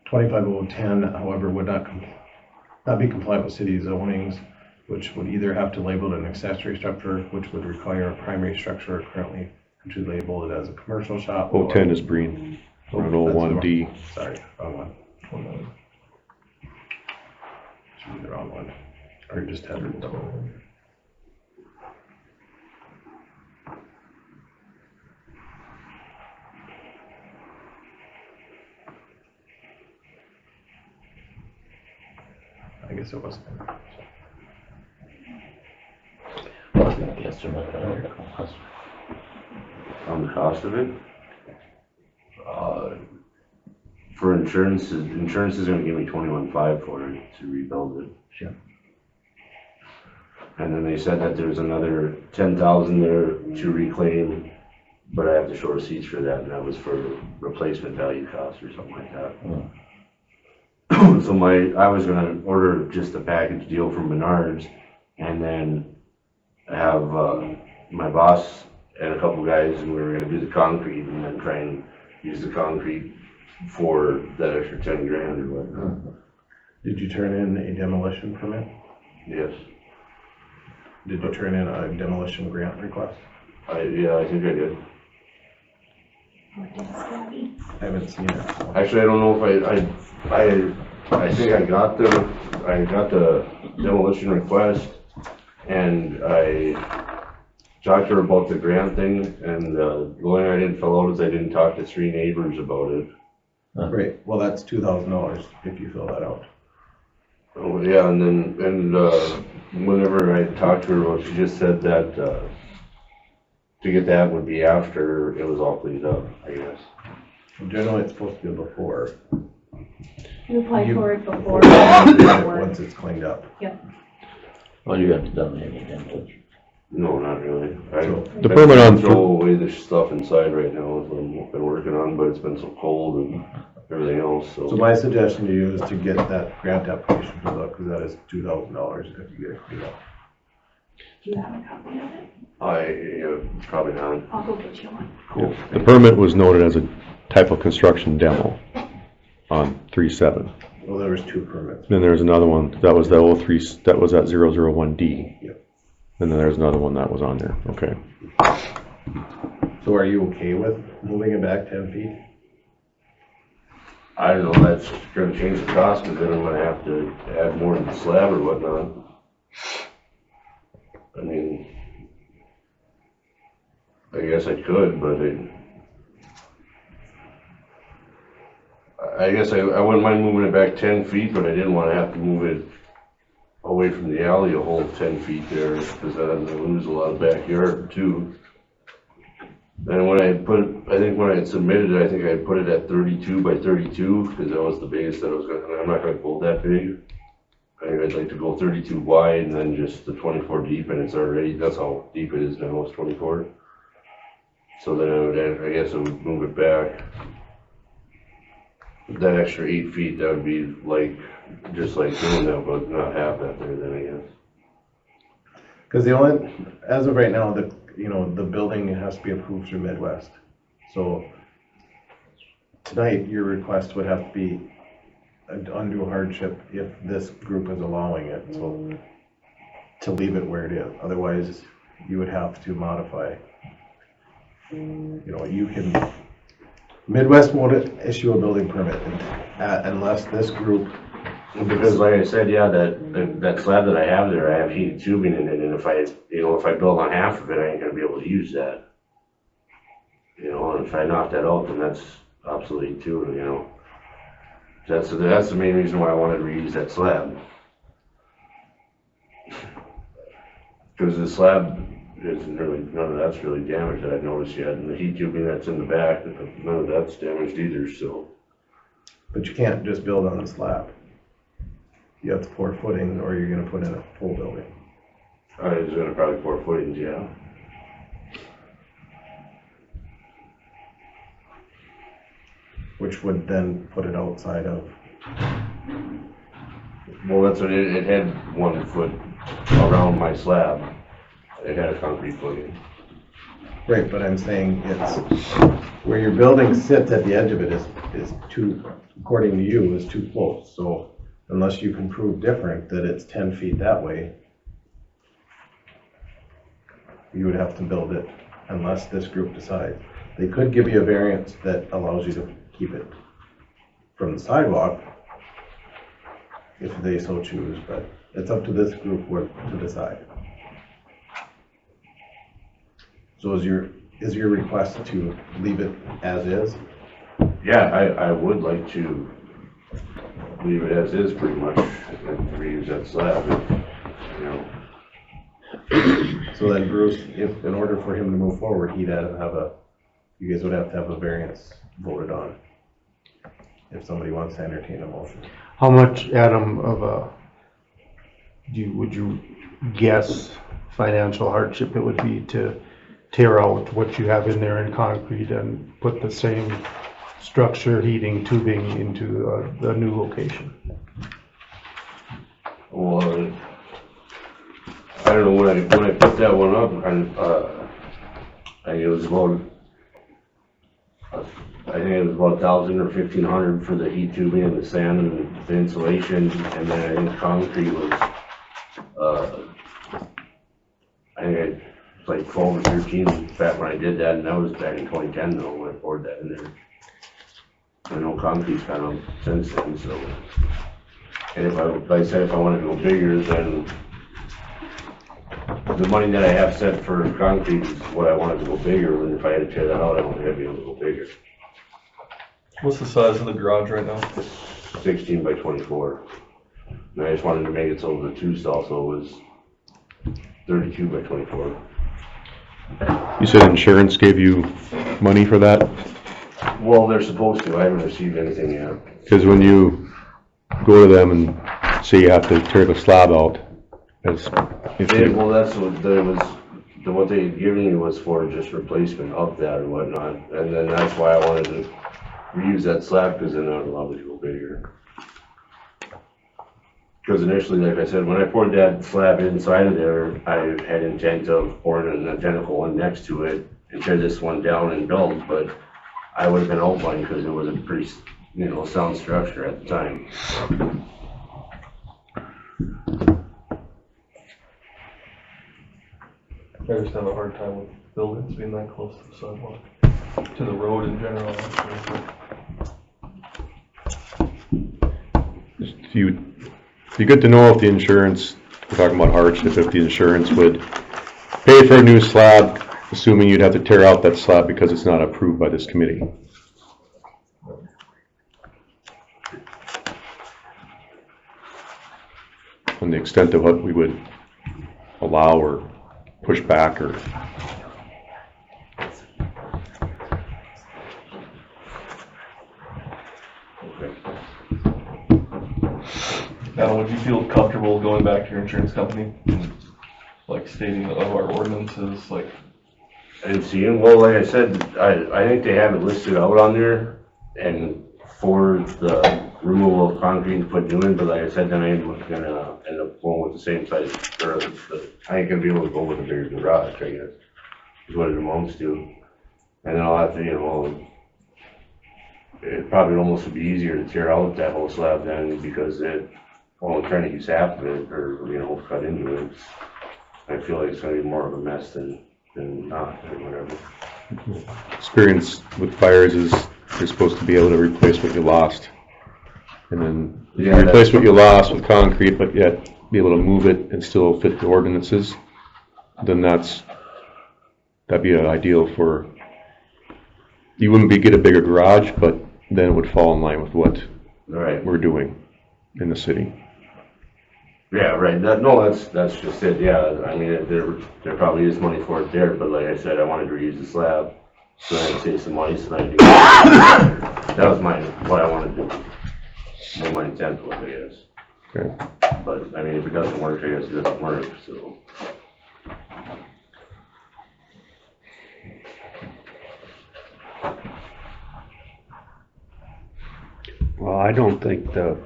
25010, however, would not be compliant with city zonings, which would either have to label it an accessory structure, which would require a primary structure currently to label it as a commercial shop. or- 010 is green, or an That's the 01D. wrong- Sorry, wrong one. Should be the wrong one. Or you just had it. I guess it was. I was gonna guess there might be another cost. On the cost of it? For insurance is gonna give me 21.5 for it to rebuild it. Sure. And then they said that there's another 10,000 there to reclaim, but I have to show receipts for that, and that was for replacement value cost or something like that. So I was gonna order just a package deal from Menards, and then have, my boss and a couple guys, and we were gonna do the concrete, and then try and use the concrete for that extra 10 grand or whatnot. Did you turn in a demolition permit? Yes, Did you turn in a demolition grant request? yeah, I think I did. I haven't seen it. So. Actually, I don't know if I think I got the demolition request, and I talked to her about the grant thing, and the only thing I didn't fill out is I didn't talk to 3 neighbors about it. Great, well, that's $2,000 if you fill that out. Oh, yeah, and whenever I talked to her, well, she just said that, to get that would be after it was all cleaned up, I guess. Generally, it's supposed to be before, You apply for it before. once it's cleaned up. Well, you have to done any damage. No, not really. The permit on throw away the stuff inside right now is what I've been working on, but it's been so cold and everything else, So so. my suggestion to you is to get that grant application filled out, because that is $2,000 if you get it cleaned up. Do you have a copy of it? Probably not. I'll go get you one. Cool. The permit was noted as a type of construction demo on 3.7. Well, there was 2 permits. Then there's another one, that was the 03, that was at 001D. Yep. And then there's another one that was on there, okay. So are you okay with moving it back 10 feet? I don't know, that's gonna change the cost, because then I'm gonna have to add more to the slab or whatnot. I mean, I guess I could, but I guess I wouldn't mind moving it back 10 feet, but I didn't wanna have to move it away from the alley a whole 10 feet there, because then I'm gonna lose a lot of backyard too. And when I think when I had submitted it, I think I put it at 32 by 32, because that was the biggest that I was gonna, and I'm not gonna go that big. I think I'd like to go 32 wide and then just the 24 deep, and it's already, that's how deep it is now, it's 24. So then I guess I would move it back. That extra 8 feet, that would be like, just like doing that, but not half that there then, I guess. Because the only, as of right now, the building has to be approved through Midwest. So tonight, your request would have to be an undue hardship if this group is allowing it, so to leave it where it is. Otherwise, you would have to modify. You know, you can, Midwest won't issue a building permit unless this group. Because like I said, yeah, that slab that I have there, I have heated tubing in it, and if I build on half of it, I ain't gonna be able to use that. You know, and if I knock that out, then that's obsolete too, you know. That's the main reason why I wanted to reuse that slab. Because the slab isn't really, none of that's really damaged that I've noticed yet, and the heat tubing that's in the back, none of that's damaged either, so. But you can't just build on the slab. You have to pour footing, or you're gonna put in a full building. I was gonna probably pour footings, yeah. Which would then put it outside of. Well, that's what it had 1 foot around my slab. It had a concrete footing. Right, but I'm saying it's, where your building sits at the edge of it is too, according to you, is too close. So unless you can prove different, that it's 10 feet that way, you would have to build it unless this group decides. They could give you a variance that allows you to keep it from the sidewalk if they so choose, but it's up to this group to decide. So is your request to leave it as is? Yeah, I would like to leave it as is pretty much and reuse that slab, you know. So then Bruce, if in order for him to move forward, he'd have to have you guys would have to have a variance voted on. If somebody wants to entertain a motion. How much, Adam, would you guess financial hardship it would be to tear out what you have in there in concrete and put the same structure, heating, tubing into the new location? Well, I don't know, when I put that one up, and I think it was about $1,000 or $1,500 for the heat tubing and the sand and the insulation, and then I think concrete was, I think it was like 12 or 13 back when I did that, and that was back in 2010 though, when I poured that in there. I know concrete's kind of since then, so. And like I said, if I wanted to go bigger, then the money that I have set for concrete is what I wanted to go bigger, and if I had to tear that out, I don't think I'd be able to go bigger. What's the size of the garage right now? 16 by 24. And I just wanted to make it so the 2-stall, so it was 32 by 24. You said insurance gave you money for that? Well, they're supposed to. I haven't received anything yet. Because when you go to them and say you have to tear the slab out, Well, that's what they had given me was for just replacement of that or whatnot. And then that's why I wanted to reuse that slab, because then that would allow me to go bigger. Because initially, like I said, when I poured that slab inside of there, I had intent of pouring an identical one next to it and tear this one down and build, but I would have been outlined because it was a pretty, sound structure at the time. I just have a hard time with buildings being that close to the sidewalk, to the road in general, actually. It'd be good to know if the insurance, we're talking about hardship, if the insurance would pay for a new slab, assuming you'd have to tear out that slab because it's not approved by this committee. And the extent of what we would allow or push back or. Now, would you feel comfortable going back to your insurance company, like stating of our ordinances, like? And seeing, well, like I said, I think they have it listed out on there, and for the removal of concrete to put new in, but like I said, then I am gonna end up going with the same size garage. I ain't gonna be able to go with a bigger garage, I guess, is what it amounts to. And then I'll have to, it probably almost would be easier to tear out that whole slab then, because I'm trying to use half of it, or, cut into it. I feel like it's gonna be more of a mess than not, or whatever. Experience with fires is you're supposed to be able to replace what you lost. And then if you Yeah, replace what you lost with concrete, but yet be able to move it and still fit the ordinances, then that'd be ideal for, you wouldn't get a bigger garage, but then it would fall in line with what Right, we're doing in the city. yeah, right, that's just it, yeah, I mean, there probably is money for it there, but like I said, I wanted to reuse the slab, so I can save some money, so I do. That was what I wanted to do, what my intent was, I guess. Okay. But, I mean, if it doesn't work, I guess it doesn't work, so. Well, I don't think the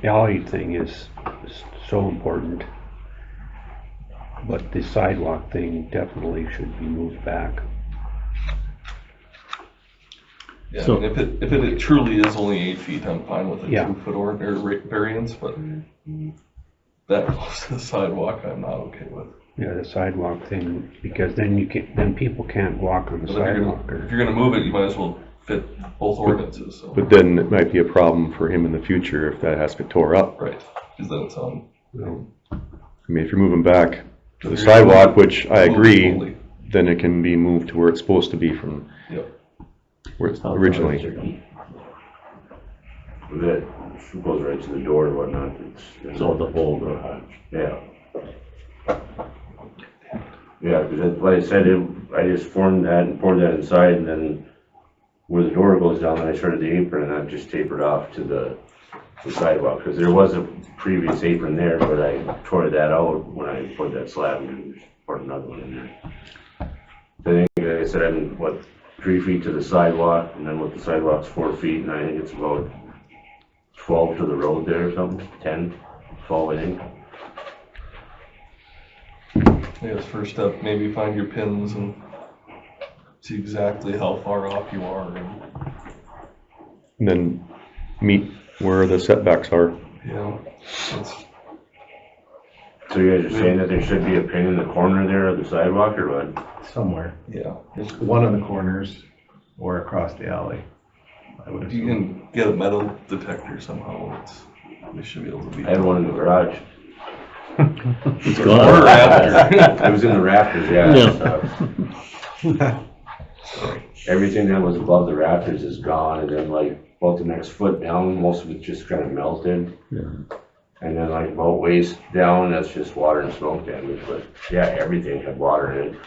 alley thing is so important, but the sidewalk thing definitely should be moved back. Yeah, So- I mean, if it truly is only 8 feet, I'm fine with a Yeah. 2 foot or variance, but that close to the sidewalk, I'm not okay with. Yeah, the sidewalk thing, because then people can't walk on the But if you're sidewalk. gonna, if you're gonna move it, you might as well fit both ordinances, so. But then it might be a problem for him in the future if that has to be tore up. Right, because then it's on. I mean, if you're moving back to the sidewalk, which I agree, then it can be moved to where it's supposed to be from Yep. where it's originally. That goes right to the door and whatnot, So the whole garage. yeah. Yeah, because like I said, I just formed that and poured that inside, and then where the door goes down, then I started the apron, and that just tapered off to the sidewalk, because there was a previous apron there, but I tore that out when I put that slab in, and just poured another one in there. I think, like I said, I'm, 3 feet to the sidewalk, and then with the sidewalk's 4 feet, and I think it's about 12 to the road there or something, 10, 12, I think. I guess first step, maybe find your pins and see exactly how far off you are, And then meet where the setbacks are. you know, it's, So you guys are saying that there should be a pin in the corner there of the sidewalk, or what? Somewhere, yeah. one of the corners or across the alley, I would If you assume. can get a metal detector somehow, we should be able to beat. I had one in the garage. It's Or gone. after. It was in the rafters, yeah. Yeah. Everything that was above the rafters is gone, and then like about the next foot down, most of it just kind of melted. Yeah. And then like about waist down, that's just water and smoke damage, but yeah, everything had water in it.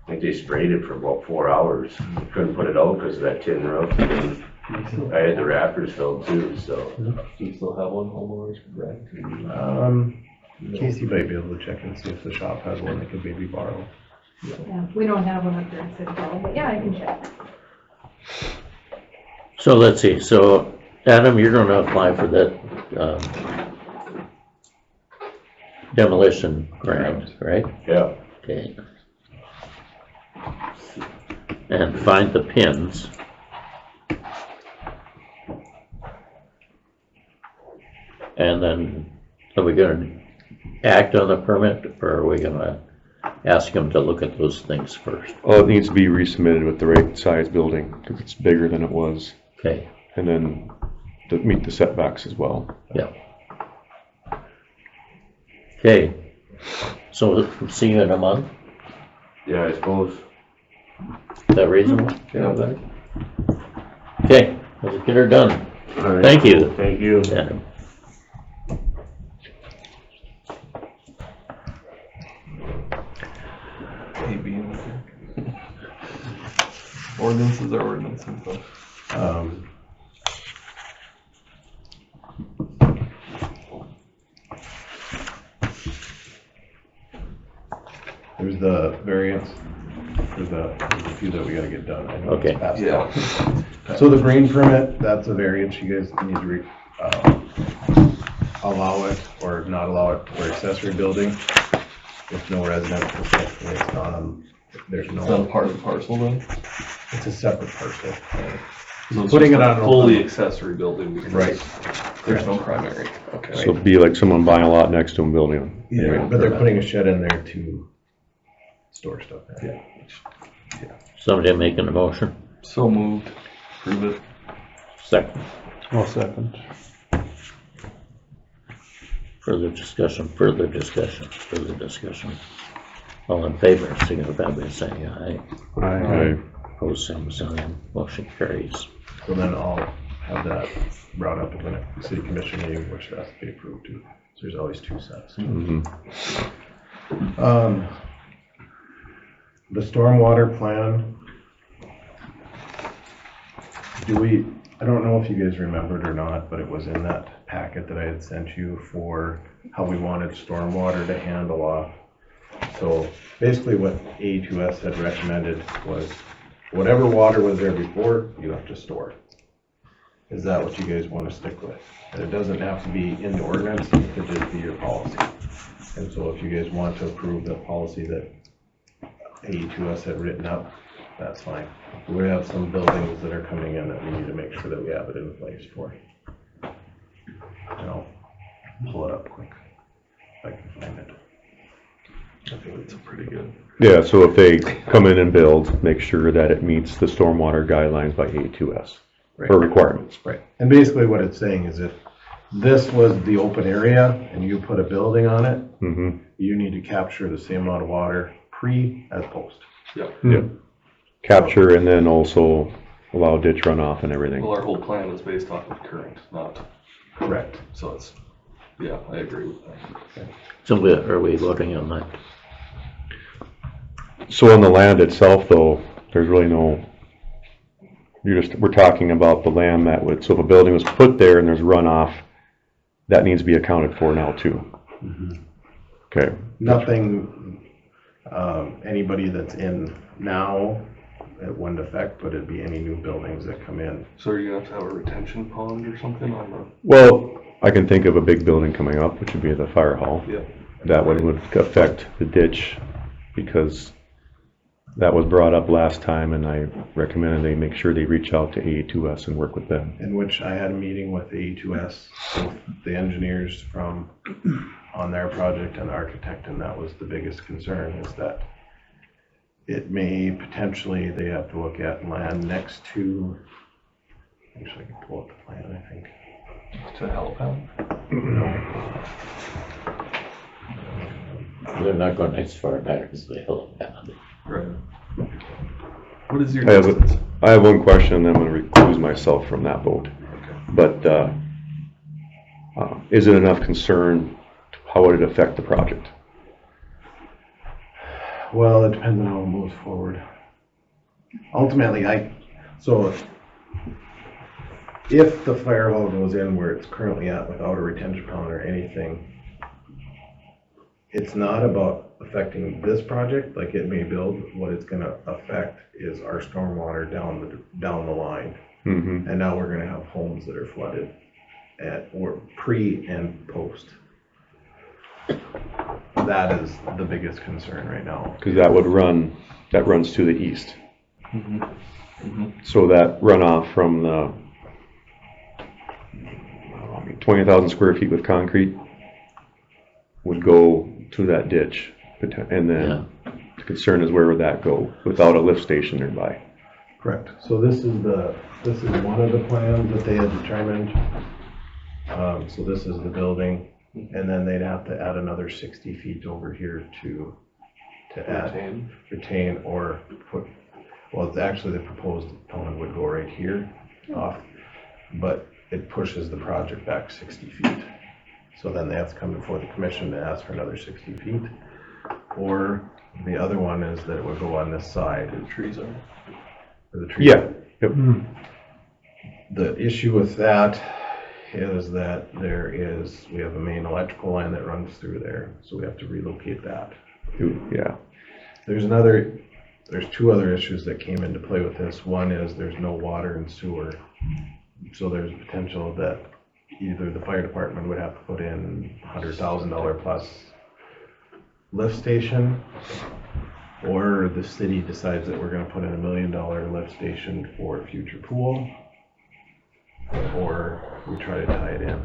I think they sprayed it for about 4 hours. Couldn't put it out because of that tin roof. And I had the rafters filled too, so. Do you still have one, homeowners, right? Casey might be able to check and see if the shop has one they could maybe borrow. Yeah, we don't have one up here at City Hall, but yeah, I can check. So let's see, so Adam, you're gonna apply for that, demolition grant, right? Yeah, Okay. And find the pins. And then, are we gonna act on the permit, or are we gonna ask him to look at those things first? Well, it needs to be resubmitted with the right size building, because it's bigger than it was, Okay, and then to meet the setbacks as well. yeah. Okay, so see you in a month, yeah, I suppose. is that reasonable? Yeah. Okay, let's get her done. All right, Thank you. Thank you. Adam. Hate being with you. Ordinances are ordinances, though. There's the variance, there's a few that we gotta get done. I know it's Okay. passed Yeah. out. So the green permit, that's a variance, you guys need to allow it or not allow it for accessory building. If no residential section, it's not, there's It's not no, part of the parcel then? it's a separate parcel. So it's Putting just it a on an fully open- accessory building because Right. there's no primary. Okay. So it'd be like someone buying a lot next to them building them. Yeah, but they're putting a shed in there to store stuff in. Yeah. Somebody making a motion? So moved. Prove it. Second. I'll second. Further discussion. All in favor, signify by saying aye. Right. Opposed, same sign. Motion carries. So then I'll have that brought up at the next city commission meeting, which has to be approved too. So there's always two sets. Mhm. The stormwater plan. I don't know if you guys remembered or not, but it was in that packet that I had sent you for how we wanted stormwater to handle off. So basically what A2S had recommended was whatever water was there before, you have to store. Is that what you guys want to stick with? And it doesn't have to be in the ordinance, it could just be your policy. And so if you guys want to approve the policy that A2S had written up, that's fine. We have some buildings that are coming in that we need to make sure that we have it in place for. And I'll pull it up quick, if I can find it. I think it's pretty good. Yeah, so if they come in and build, make sure that it meets the stormwater guidelines by A2S or requirements. Right. And basically what it's saying is if this was the open area and you put a building on it, Mm-hmm. you need to capture the same amount of water pre as post. Yep. Capture and then also allow ditch runoff and everything. Well, our whole plan is based off of current, not, Correct. so it's, yeah, I agree with that. So are we voting on that? So on the land itself though, there's really no, we're talking about the land that would, so if a building was put there and there's runoff, that needs to be accounted for now too. Okay. Nothing, anybody that's in now, it wouldn't affect, but it'd be any new buildings that come in. So are you gonna have to have a retention pond or something on the? Well, I can think of a big building coming up, which would be the fire hall. Yeah. That one would affect the ditch because that was brought up last time and I recommended they make sure they reach out to A2S and work with them. In which I had a meeting with the A2S, both the engineers from, on their project and the architect, and that was the biggest concern is that it may potentially, they have to look at land next to, actually I can pull up the plan, I think. To help out? They're not going as far back as the hill. Right. What is your I distance? have one question and then I'm going to recuse myself from that vote. But is it enough concern? How would it affect the project? Well, it depends on how it moves forward. Ultimately, so if the fire hall goes in where it's currently at without a retention pond or anything, it's not about affecting this project, like it may build. What it's gonna affect is our stormwater down the line. Mm-hmm. And now we're gonna have homes that are flooded or pre and post. That is the biggest concern right now. Because that runs to the east. Mm-hmm. So that runoff from the 20,000 square feet with concrete would go to that ditch. And then the concern is where would that go without a lift station nearby? Correct. So this is one of the plans that they had determined. So this is the building, and then they'd have to add another 60 feet over here to retain or put, well, it's actually the proposed pond would go right here off, but it pushes the project back 60 feet. So then they have to come before the commission to ask for another 60 feet. Or the other one is that it would go on this side. The trees are. Where the trees Yeah. Yep. The issue with that is that we have a main electrical line that runs through there, so we have to relocate that. Yeah. There's two other issues that came into play with this. One is there's no water and sewer. So there's a potential that either the fire department would have to put in $100,000 plus lift station, or the city decides that we're gonna put in $1 million lift station for a future pool, or we try to tie it in.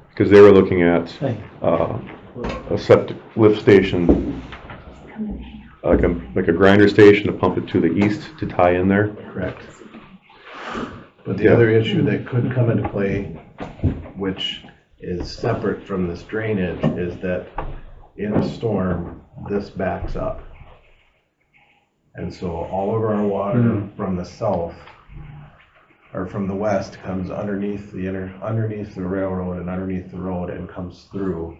Because they were looking at a septic lift station, like a grinder station to pump it to the east to tie in there. Correct. But the other issue that could come into play, which is separate from this drainage, is that in a storm, this backs up. And so all of our water from the south, or from the west, comes underneath underneath the railroad and underneath the road and comes through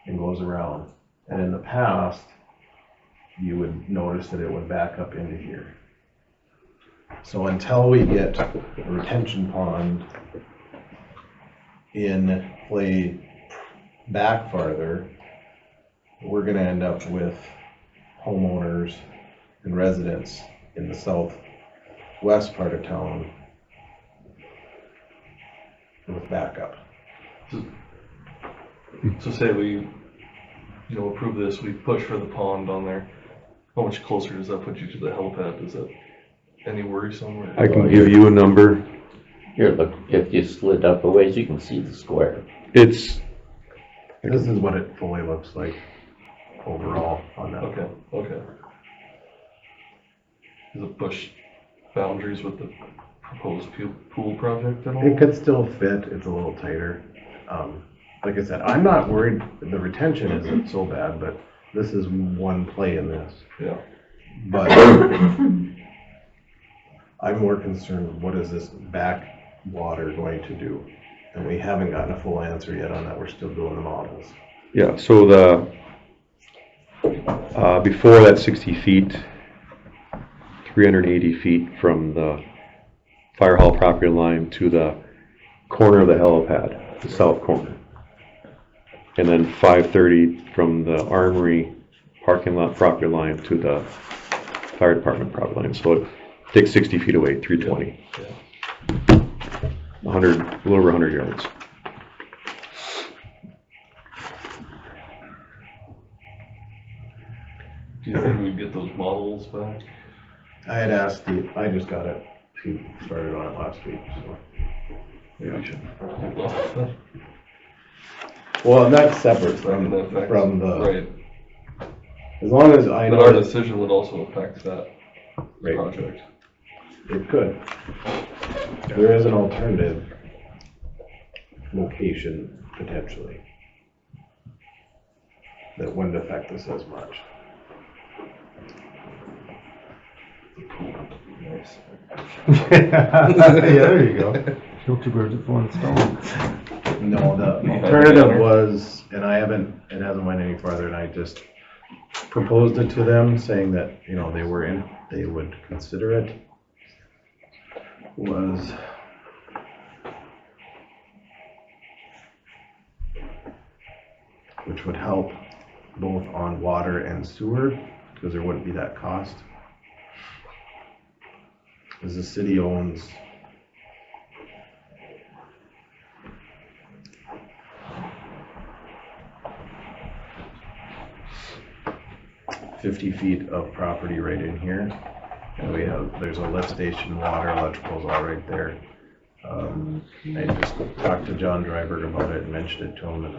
and goes around. And in the past, you would notice that it would back up into here. So until we get a retention pond in play back farther, we're gonna end up with homeowners and residents in the southwest part of town with backup. So say we, approve this, we push for the pond on there. How much closer does that put you to the helipad? Is that any worrisome? I can give you a number. Here, look, if you slid up a ways, you can see the square. It's, This is what it fully looks like overall on that. Okay. Does it push boundaries with the proposed pool project at all? It could still fit, it's a little tighter. Like I said, I'm not worried, the retention isn't so bad, but this is one play in this. Yeah. But I'm more concerned, what is this backwater going to do? And we haven't gotten a full answer yet on that, we're still doing the models. yeah, so before that 60 feet, 380 feet from the fire hall property line to the corner of the helipad, the south corner. And then 530 from the armory parking lot property line to the fire department property line. So it takes 60 feet away, 320. Yeah. 100, a little over 100 yards. Do you think we'd get those models back? I had asked I just got it, she started on it last week, so. Maybe we should hold off then. Well, that's separate From the effects. from the, Right, as long as I but know our that decision would also affect that Right. project. it could. There is an alternative location potentially that wouldn't affect us as much. Nice. Yeah, there you go. Kill two birds with one stone. No, the alternative was, and it hasn't went any farther, and I just proposed it to them, saying that, they would consider it, was which would help both on water and sewer, because there wouldn't be that cost. As the city owns 50 feet of property right in here. And there's a lift station, water, electrical's all right there. I just talked to John Driver about it and mentioned it to him, and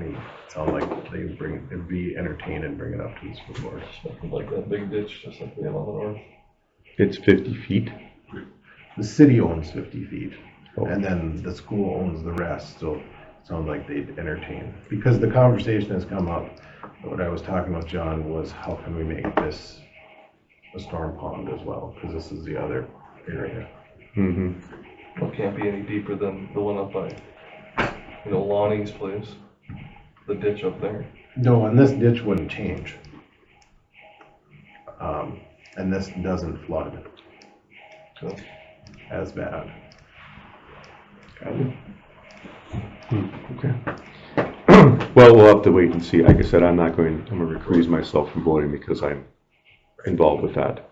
it sounded like it'd be entertained and bring it up to the school board. Something like that big ditch, just like we have on the north. It's 50 feet. The city owns 50 feet, Oh. and then the school owns the rest, so it sounds like they'd entertain. Because the conversation has come up, what I was talking with John was, how can we make this a storm pond as well, because this is the other area. Mm-hmm. Well, it can't be any deeper than the one up by, Lonnie's place, the ditch up there. No, and this ditch wouldn't change. And this doesn't flood So, as bad. Okay. Well, we'll have to wait and see. Like I said, I'm gonna recuse myself from voting because I'm involved with that.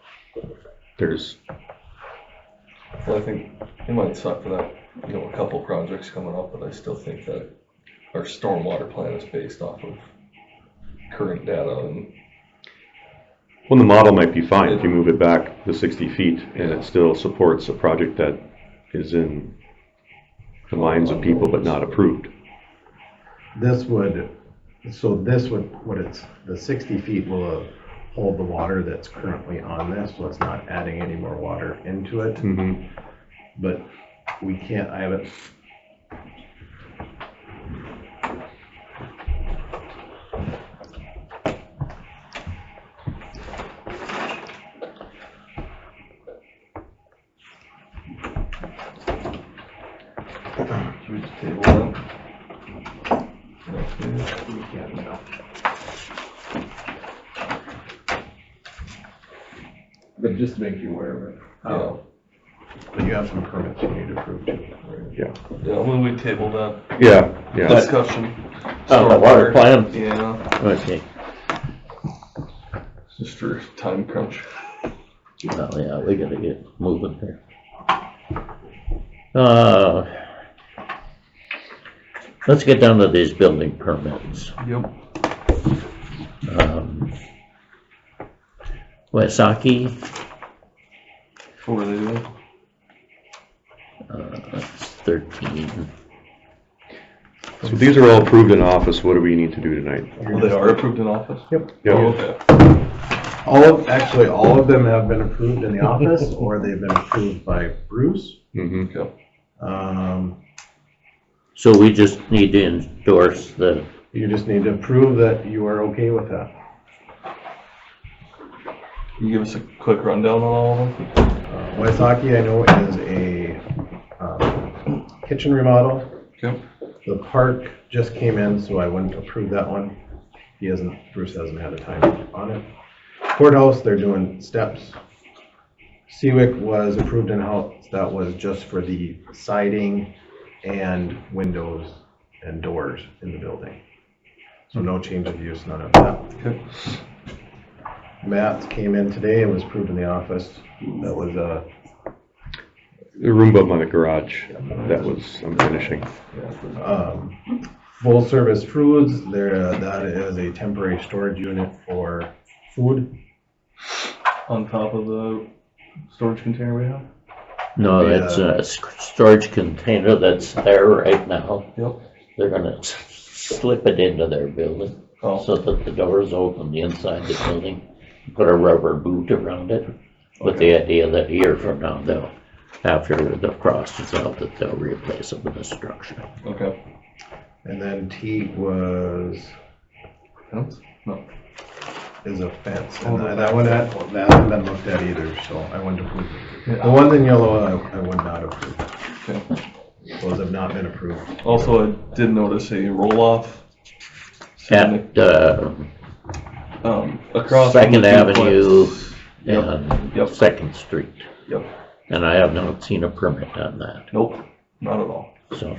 well, I think it might suck for that, a couple projects coming up, but I still think that our stormwater plan is based off of current data and Well, the model might be fine if you move it back the 60 feet and it still supports a project that is in the minds of people, but not approved. This would, what it's, the 60 feet will hold the water that's currently on this, so it's not adding any more water into it. Mhm. But we can't, I haven't. Should we just table that? But just to make you aware of it. Yeah. But you have some permits you need to approve too. Yeah, Yeah, when we table that yeah. discussion. Oh, the water plant? Yeah, Okay, just for time crunch. well, yeah, we gotta get moving here. Let's get down to these building permits. Yep. Waisaki, What were they doing? that's 13. So these are all approved in office, what do we need to do tonight? Well, they are approved in office? Yep. Oh, okay. Actually, all of them have been approved in the office, or they've been approved by Bruce. Mm-hmm. Um, So we just need to endorse the, you just need to prove that you are okay with that. Can you give us a quick rundown on all of them? Waisaki, I know, is a kitchen remodel. Okay. The park just came in, so I wouldn't approve that one. Bruce hasn't had a time on it. Courthouse, they're doing steps. Seawick was approved in-house, that was just for the siding and windows and doors in the building. So no change of use, none of that. Okay. Matt came in today and was approved in the office. That was The room above my garage, I'm finishing. Full service foods, that is a temporary storage unit for food. On top of the storage container we have? no, that's a storage container that's there right now. Yep. They're gonna slip it into their building Oh, so that the doors open the inside of the building. Put a rubber boot around it with the idea that a year from now, after the frost is out, that they'll replace it with a structure. okay. And then T was, Fence? No. is a fence. Oh, And the that one hasn't been looked at either, so I wouldn't approve it. The ones in yellow, I would not approve. Okay. Those have not been approved. Also, I did notice a roll-off. At, Across. from Second the Avenue duplex. Yep. and Yep. Second Street. Yep. And I have not seen a permit on that, Nope, not at all. so.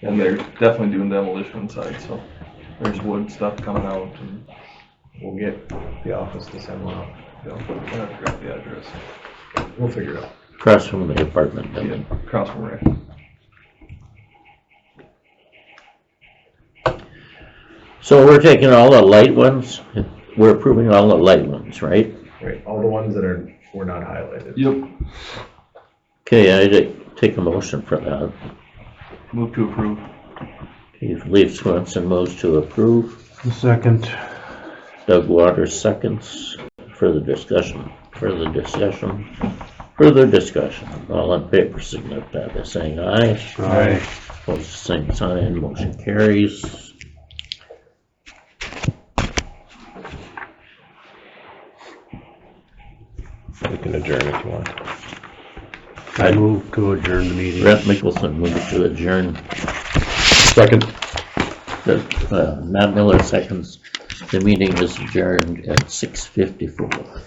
And they're definitely doing demolition inside, so there's wood stuff coming out and, We'll get the office to send one out. you know, I have to grab the address. We'll figure it out. Across from the apartment Yeah, building. across from Ray. So we're taking all the light ones, we're approving all the light ones, right? Right, all the ones that were not highlighted. Yep. Okay, I take a motion for that. Move to approve. Okay, Leaf Swenson moves to approve. Second. Doug Waters seconds. Further discussion. All in favor, signify by saying aye. Aye. Opposed, same sign. Motion carries. We can adjourn if you want. I move to adjourn the meeting. Brett Mickelson moves to adjourn. Second. Matt Miller seconds. The meeting is adjourned at 6:54.